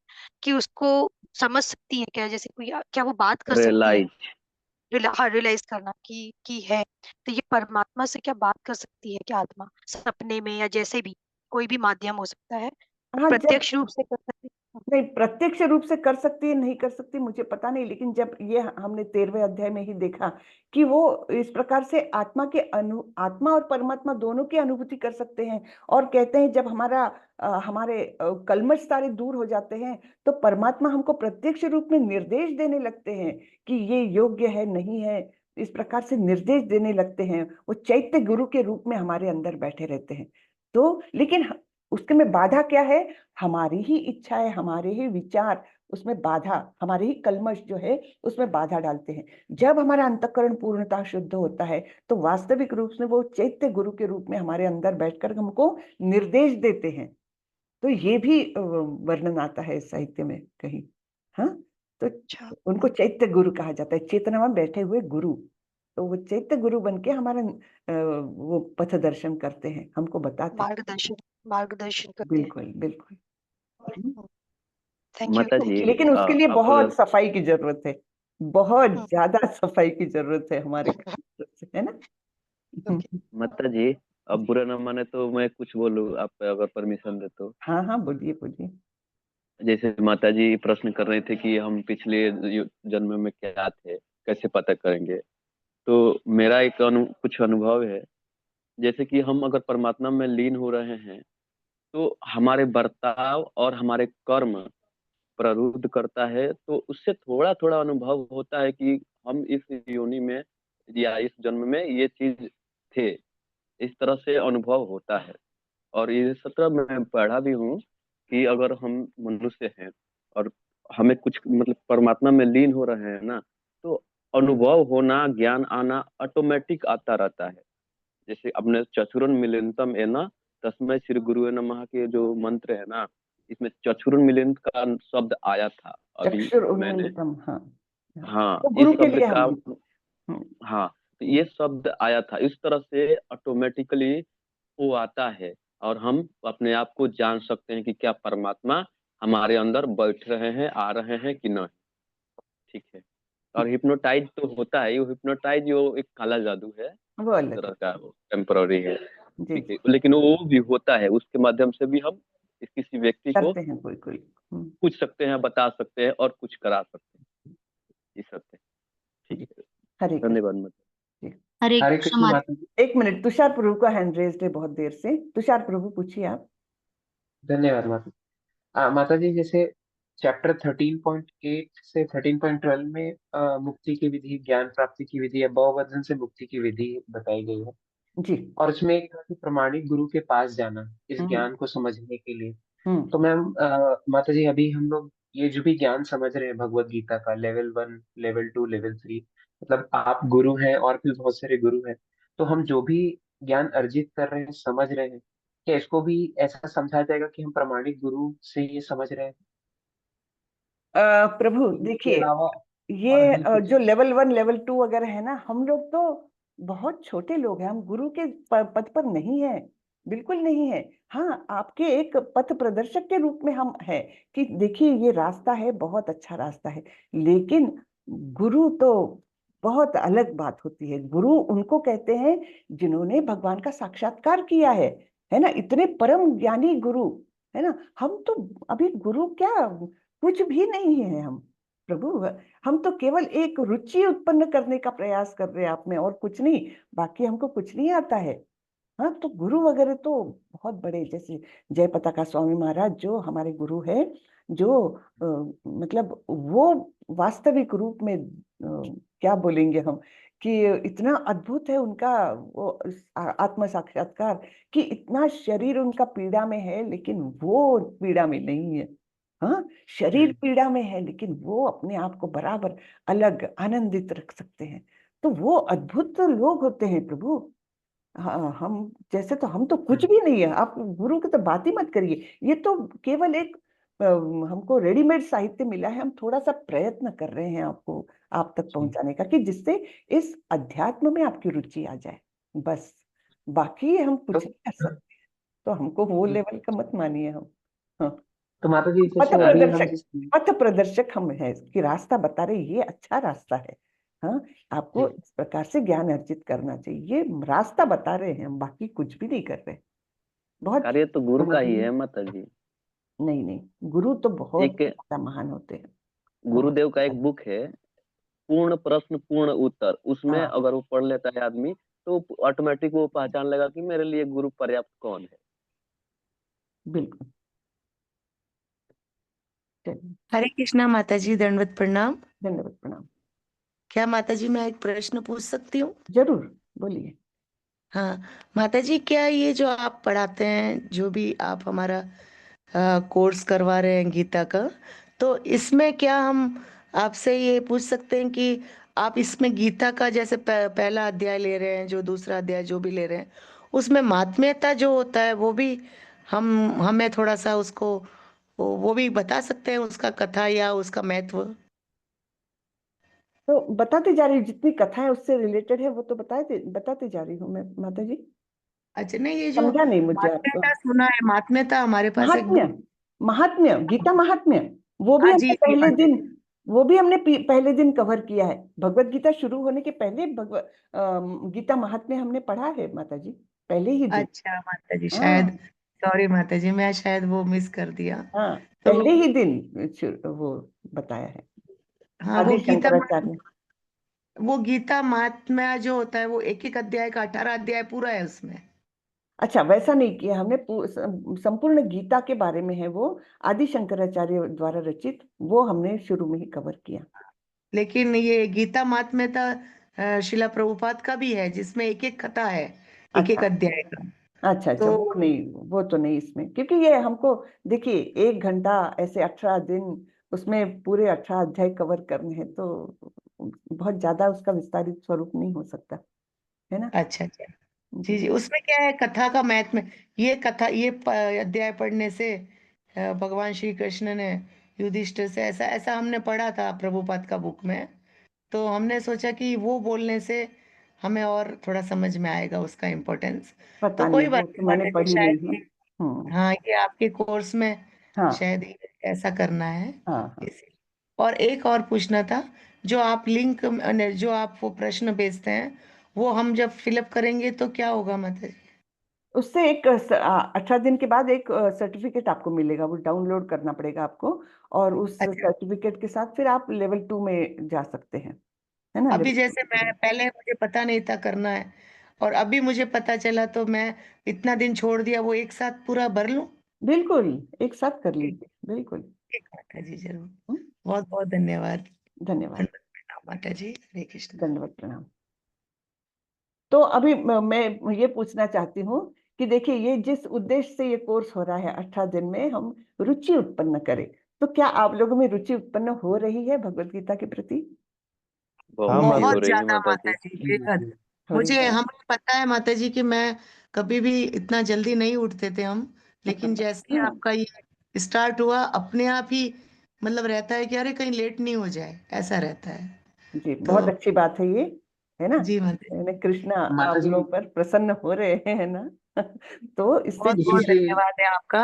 कि उसको समझ सकती है क्या, जैसे कोई क्या वो बात कर सकती है?
रियलाइज।
हाँ, रियलाइज करना कि है। तो ये परमात्मा से क्या बात कर सकती है क्या आत्मा, सपने में या जैसे भी, कोई भी माध्यम हो सकता है,
हाँ, जब
प्रत्यक्ष रूप से कर सकती है?
नहीं, प्रत्यक्ष रूप से कर सकती है नहीं कर सकती मुझे पता नहीं, लेकिन जब ये हमने 13वें अध्याय में ही देखा कि वो इस प्रकार से आत्मा और परमात्मा दोनों की अनुभूति कर सकते हैं। और कहते हैं जब हमारे कल्मश सारे दूर हो जाते हैं, तो परमात्मा हमको प्रत्यक्ष रूप में निर्देश देने लगते हैं कि ये योग्य है, नहीं है, इस प्रकार से निर्देश देने लगते हैं। वो चैत्य गुरु के रूप में हमारे अंदर बैठे रहते हैं। तो लेकिन उसके में बाधा क्या है? हमारी ही इच्छाएं, हमारे ही विचार उसमें बाधा, हमारे ही कल्मश जो है उसमें बाधा डालते हैं। जब हमारा अंतःकरण पूर्णतः शुद्ध होता है, तो वास्तविक रूप से वो चैत्य गुरु के रूप में हमारे अंदर बैठकर हमको निर्देश देते हैं। तो ये भी वर्णन आता है साहित्य में कहीं। हाँ, तो
अच्छा,
उनको चैत्य गुरु कहा जाता है, चेतना में बैठे हुए गुरु। तो वो चैत्य गुरु बन के हमारा वो पथ दर्शन करते हैं, हमको बताते हैं।
मार्गदर्शन मार्गदर्शन करते हैं।
बिल्कुल बिल्कुल। हम्म।
थैंक यू,
माता जी
ओके।
लेकिन उसके लिए
आपको
बहुत सफाई की जरूरत है, बहुत
हम्म,
ज्यादा सफाई की जरूरत है हमारे तरफ से, है ना।
ओके।
माता जी, अब
जी,
बुरा न माने तो मैं कुछ बोलूं, आप अगर परमिशन दे तो।
हाँ हाँ, बोलिए बोलिए।
जैसे माता जी प्रश्न कर रहे थे कि हम पिछले जन्म में क्या थे, कैसे पता करेंगे। तो मेरा एक कुछ अनुभव है। जैसे कि हम अगर परमात्मा में लीन हो रहे हैं, तो हमारे बर्ताव और हमारे कर्म प्ररुद्ध करता है, तो उससे थोड़ा थोड़ा अनुभव होता है कि हम इस योनि में या इस जन्म में ये चीज थे। इस तरह से अनुभव होता है। और ये सत्र मैं पढ़ा भी हूँ कि अगर हम मनुष्य हैं और हमें कुछ मतलब परमात्मा में लीन हो रहे हैं ना, तो अनुभव होना, ज्ञान आना ऑटोमेटिक आता रहता है। जैसे अपने चतुरन मिलिंतम है ना, तस्मै श्री गुरु नमः के जो मंत्र है ना, इसमें चतुरन मिलिंत का शब्द आया था अभी
चक्षुर
मैंने।
उन्मीलितम, हाँ हाँ।
हाँ,
तो
इस
गुरु के
शब्द
लिए
का।
हम। हम्म,
हाँ, तो ये शब्द आया था, इस तरह से ऑटोमेटिकली वो आता है। और हम अपने आप को जान सकते हैं कि क्या परमात्मा हमारे अंदर बैठ रहे हैं, आ रहे हैं कि नहीं। ठीक है। और हिप्नोटाइज तो होता है, वो हिप्नोटाइज वो एक काला जादू है,
वो
एक
अलग
तरह
है।
का वो टेम्पररी है।
जी
ठीक है,
जी,
लेकिन वो भी होता है, उसके माध्यम से भी हम किसी व्यक्ति को
करते हैं कोई कोई।
पूछ सकते हैं, बता सकते हैं और कुछ करा सकते हैं। ये सब है। ठीक
जी,
है।
हरे कृष्ण।
धन्यवाद मतलब।
जी,
हरे
हरे
कृष्ण
कृष्ण
माता।
माता जी।
एक मिनट, तुषार प्रभु का हैंड रेज्ड है बहुत देर से। तुषार प्रभु पूछिए आप।
धन्यवाद माता जी। माता जी, जैसे चैप्टर 13.8 से 13.12 में मुक्ति की विधि, ज्ञान प्राप्ति की विधि या भवबंधन से मुक्ति की विधि बताई गई है।
जी।
और उसमें एक था कि प्रमाणिक गुरु के पास जाना इस
हम्म
ज्ञान को समझने के लिए।
हम्म
तो मैम, माता जी, अभी हम लोग ये जो भी ज्ञान समझ रहे हैं भगवत गीता का, लेवल 1, लेवल 2, लेवल 3, मतलब आप गुरु हैं और भी बहुत सारे गुरु हैं, तो हम जो भी ज्ञान अर्जित कर रहे हैं, समझ रहे हैं, क्या इसको भी ऐसा समझा जाएगा कि हम प्रामाणिक गुरु से ये समझ रहे हैं?
प्रभु
इसके
देखिए,
अलावा और
ये
भी कुछ?
जो लेवल 1 लेवल 2 वगैरह है ना, हम लोग तो बहुत छोटे लोग हैं, हम गुरु के पद पर नहीं है, बिल्कुल नहीं है। हाँ, आपके एक पथ प्रदर्शक के रूप में हम है कि देखिए ये रास्ता है, बहुत अच्छा रास्ता है, लेकिन गुरु तो बहुत अलग बात होती है। गुरु उनको कहते हैं जिन्होंने भगवान का साक्षात्कार किया है ना, इतने परम ज्ञानी गुरु, है ना। हम तो अभी गुरु क्या, कुछ भी नहीं है हम, प्रभु। हम तो केवल एक रुचि उत्पन्न करने का प्रयास कर रहे हैं आप में, और कुछ नहीं, बाकी हमको कुछ नहीं आता है। हाँ, तो गुरु वगैरह तो बहुत बड़े, जैसे जय पताका स्वामी महाराज जो हमारे गुरु है, जो मतलब वो वास्तविक रूप में क्या बोलेंगे हम, कि इतना अद्भुत है उनका वो आत्म साक्षात्कार, कि इतना शरीर उनका पीड़ा में है लेकिन वो पीड़ा में नहीं है। हाँ, शरीर पीड़ा में है लेकिन वो अपने आप को बराबर अलग आनंदित रख सकते हैं। तो वो अद्भुत लोग होते हैं प्रभु। हाँ, हम जैसे तो हम तो कुछ भी नहीं है, आप गुरु की तो बात ही मत करिए। ये तो केवल एक हमको रेडीमेड साहित्य मिला है, हम थोड़ा सा प्रयत्न कर रहे हैं आपको आप तक पहुंचाने का, कि जिससे इस अध्यात्म में आपकी रुचि आ जाए, बस। बाकी हम
तो
कुछ नहीं कर सकते, तो हमको वो लेवल का मत मानिए हम। हाँ,
तो माता जी
पथ
जैसे अभी हम
प्रदर्शक,
जिस
पथ प्रदर्शक हम है कि रास्ता बता रहे, ये अच्छा रास्ता है। हाँ, आपको
जी,
इस प्रकार से ज्ञान अर्जित करना चाहिए, ये रास्ता बता रहे हैं हम, बाकी कुछ भी नहीं कर रहे। बहुत
कार्य तो
तो
गुरु का
माता
ही
जी,
है माता जी।
नहीं नहीं, गुरु तो बहुत
एक
ज्यादा महान होते हैं, बहुत
गुरुदेव का एक बुक है, पूर्ण प्रश्न पूर्ण उत्तर, उसमें
हाँ,
अगर वो पढ़ लेता है आदमी, तो ऑटोमेटिक वो पहचान लेगा कि मेरे लिए गुरु पर्याप्त कौन है।
बिल्कुल। चलिए,
हरे कृष्णा माता जी, दंडवत प्रणाम।
धन्यवाद, प्रणाम।
क्या माता जी मैं एक प्रश्न पूछ सकती हूँ?
जरूर, बोलिए।
हाँ माता जी, क्या ये जो आप पढ़ाते हैं, जो भी आप हमारा कोर्स करवा रहे हैं गीता का, तो इसमें क्या हम आपसे ये पूछ सकते हैं कि आप इसमें गीता का जैसे पहला अध्याय ले रहे हैं, जो दूसरा अध्याय जो भी ले रहे हैं, उसमें महात्म्यता जो होता है वो भी हम हमें थोड़ा सा उसको वो भी बता सकते हैं, उसका कथा या उसका महत्व?
तो बताते जा रही हूँ, जितनी कथाएं उससे रिलेटेड है वो तो बताते जा रही हूँ मैं, माता जी।
अच्छा, नहीं, ये जो
समझा नहीं मुझे आप।
महात्म्यता सुना है, महात्म्यता हमारे पास एक
महात्म्य, महात्म्य, गीता महात्म्य, वो भी
हाँ
हमने
जी जी
पहले
माता
दिन,
जी।
वो भी हमने पहले दिन कवर किया है। भगवत गीता शुरू होने के पहले गीता महात्म्य हमने पढ़ा है माता जी, पहले ही दिन।
अच्छा माता जी, शायद,
हाँ
सॉरी माता जी, मैं शायद वो मिस कर दिया।
हाँ,
तो
पहले ही दिन वो बताया है
हाँ,
आदि शंकराचार्य।
वो गीता महात्म्य जो होता है, वो एक एक अध्याय का 18 अध्याय पूरा है उसमें।
अच्छा, वैसा नहीं किया हमने, संपूर्ण गीता के बारे में है वो, आदि शंकराचार्य द्वारा रचित, वो हमने शुरू में ही कवर किया।
लेकिन ये गीता महात्म्यता शिला प्रभुपाद का भी है, जिसमें एक एक कथा है, एक एक
अच्छा
अध्याय का।
अच्छा अच्छा,
तो
वो नहीं, वो तो नहीं इसमें, क्योंकि ये हमको देखिए 1 घंटा ऐसे 18 दिन, उसमें पूरे 18 अध्याय कवर करने हैं, तो बहुत ज्यादा उसका विस्तारित स्वरूप नहीं हो सकता, है ना।
अच्छा अच्छा, जी
जी,
जी, उसमें क्या है कथा का महत्व? ये कथा, ये अध्याय पढ़ने से भगवान श्री कृष्ण ने युधिष्ठिर से ऐसा ऐसा हमने पढ़ा था प्रभुपाद का बुक में, तो हमने सोचा कि वो बोलने से हमें और थोड़ा समझ में आएगा उसका इम्पोर्टेंस।
पता
तो
नहीं,
कोई बात
वो
नहीं
तो मैंने
माता जी,
पढ़ी नहीं है।
शायद हाँ, ये आपके कोर्स में
हाँ
शायद ये ऐसा करना है,
हाँ हाँ।
इसी। और एक और पूछना था, जो आप लिंक, जो आप वो प्रश्न भेजते हैं, वो हम जब फिलअप करेंगे तो क्या होगा माता जी?
उससे एक 18 दिन के बाद एक सर्टिफिकेट आपको मिलेगा, वो डाउनलोड करना पड़ेगा आपको, और उस
अच्छा,
सर्टिफिकेट के साथ फिर आप लेवल 2 में जा सकते हैं, है ना,
अभी
लेवल 2
जैसे
में।
मैं पहले मुझे पता नहीं था करना है, और अभी मुझे पता चला, तो मैं इतना दिन छोड़ दिया, वो एक साथ पूरा भर लूं?
बिल्कुल, एक साथ कर
ठीक,
लीजिए, बिल्कुल।
ठीक माता जी, जरूर।
हम्म,
बहुत बहुत धन्यवाद।
धन्यवाद,
धन्यवाद माता जी, हरे कृष्ण।
धन्यवाद, प्रणाम। तो अभी मैं ये पूछना चाहती हूँ कि देखिए, ये जिस उद्देश्य से ये कोर्स हो रहा है, 18 दिन में हम रुचि उत्पन्न करें, तो क्या आप लोगों में रुचि उत्पन्न हो रही है भगवत गीता के प्रति?
बहुत ही हो
बहुत
रही है
ज्यादा
माता
माता
जी।
जी, बेहद।
हो रही
मुझे
है?
हमें पता है माता जी कि मैं कभी भी इतना जल्दी नहीं उठते थे हम, लेकिन जैसे ही आपका ये स्टार्ट हुआ अपने आप ही मतलब रहता है कि अरे कहीं लेट नहीं हो जाए, ऐसा रहता है।
जी,
तो
बहुत अच्छी बात है ये, है ना?
जी माता जी,
यानी कृष्णा
माता
आप
जी
लोगों पर प्रसन्न हो रहे हैं ना? तो इससे
बहुत
इसी
बहुत
से
धन्यवाद है आपका।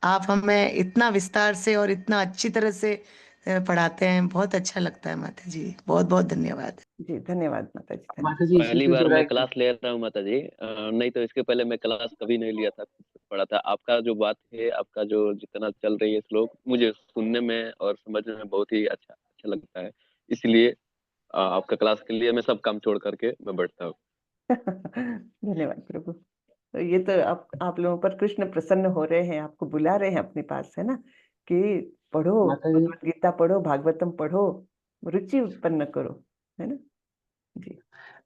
आप हमें इतना विस्तार से और इतना अच्छी तरह से पढ़ाते हैं, बहुत अच्छा लगता है माता जी, बहुत बहुत धन्यवाद।
जी, धन्यवाद माता जी, धन्यवाद।
माता जी इसी
पहली
से
बार
जुड़ा
मैं
एक
क्लास ले रहा हूँ माता जी, नहीं तो इसके पहले मैं क्लास कभी नहीं लिया था, खुद से पढ़ा था। आपका जो बात है, आपका जो जितना चल रही है श्लोक, मुझे सुनने में और समझने में बहुत ही अच्छा अच्छा लगता है। इसलिए आपका क्लास के लिए मैं सब काम छोड़ करके मैं बैठता हूँ।
धन्यवाद प्रभु। तो ये तो आप लोगों पर कृष्ण प्रसन्न हो रहे हैं, आपको बुला रहे हैं अपने पास, है ना? कि पढ़ो,
माता जी
भगवत गीता पढ़ो, भागवतम पढ़ो, रुचि उत्पन्न करो, है ना? जी।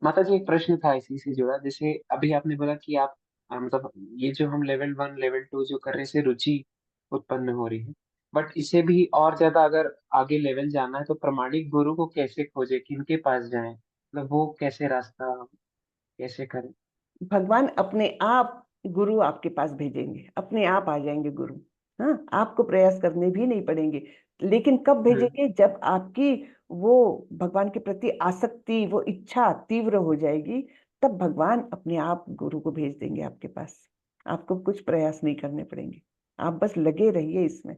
माता जी एक प्रश्न था इसी से जुड़ा। जैसे अभी आपने बोला कि आप मतलब ये जो हम लेवल 1 लेवल 2 जो कर रहे हैं इससे रुचि उत्पन्न हो रही है, बट इसे भी और ज्यादा अगर आगे लेवल जाना है तो प्रमाणिक गुरु को कैसे खोजे, किनके पास जाएं, मतलब वो कैसे रास्ता कैसे करें?
भगवान अपने आप गुरु आपके पास भेजेंगे, अपने आप आ जाएंगे गुरु। हाँ, आपको प्रयास करने भी नहीं पड़ेंगे। लेकिन कब भेजेंगे? जब आपकी वो भगवान के प्रति आसक्ति, वो इच्छा तीव्र हो जाएगी, तब भगवान अपने आप गुरु को भेज देंगे आपके पास। आपको कुछ प्रयास नहीं करने पड़ेंगे, आप बस लगे रहिए इसमें।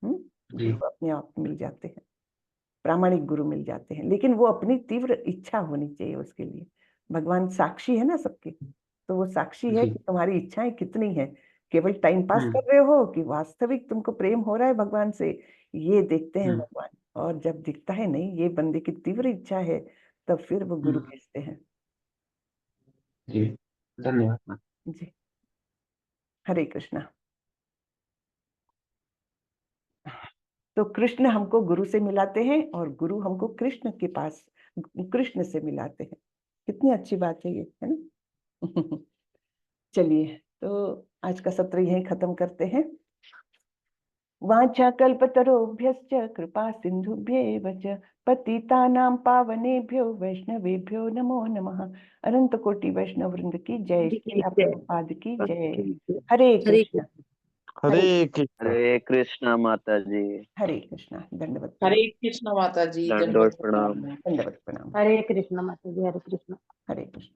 जी
गुरु अपने आप मिल जाते हैं, प्रामाणिक गुरु मिल जाते हैं, लेकिन वो अपनी तीव्र इच्छा होनी चाहिए उसके लिए। भगवान साक्षी है ना सबके, तो वो साक्षी है
जी
कि तुम्हारी इच्छाएं कितनी हैं। केवल टाइम पास
हम्म
कर रहे हो कि वास्तविक तुमको प्रेम हो रहा है भगवान से, ये देखते हैं
हम्म
भगवान। और जब दिखता है नहीं, ये बंदे की तीव्र इच्छा है, तब फिर वो गुरु
हम्म,
भेजते हैं।
जी धन्यवाद माता।
जी, हरे कृष्णा। तो कृष्ण हमको गुरु से मिलाते हैं और गुरु हमको कृष्ण के पास, कृष्ण से मिलाते हैं। कितनी अच्छी बात है ये, है ना? चलिए, तो आज का सत्र यहीं खत्म करते हैं। वाञ्छाकल्पतरुभ्यश्च कृपा सिन्धुभ्येव च पतितानां पावनेभ्यो वैष्णवेभ्यो नमो नमः। अनंत कोटि वैष्णव वृंद की जय, श्रीला प्रभुपाद की जय। हरे
हरे
कृष्ण। हरे
हरे कृष्ण।
हरे कृष्णा माता जी।
हरे कृष्ण। दंडवत प्रणाम।
हरे कृष्ण माता जी,
दंडवत
दंडवत
प्रणाम।
प्रणाम।
दंडवत प्रणाम।
हरे कृष्ण माता जी, हरे कृष्ण।
हरे कृष्ण।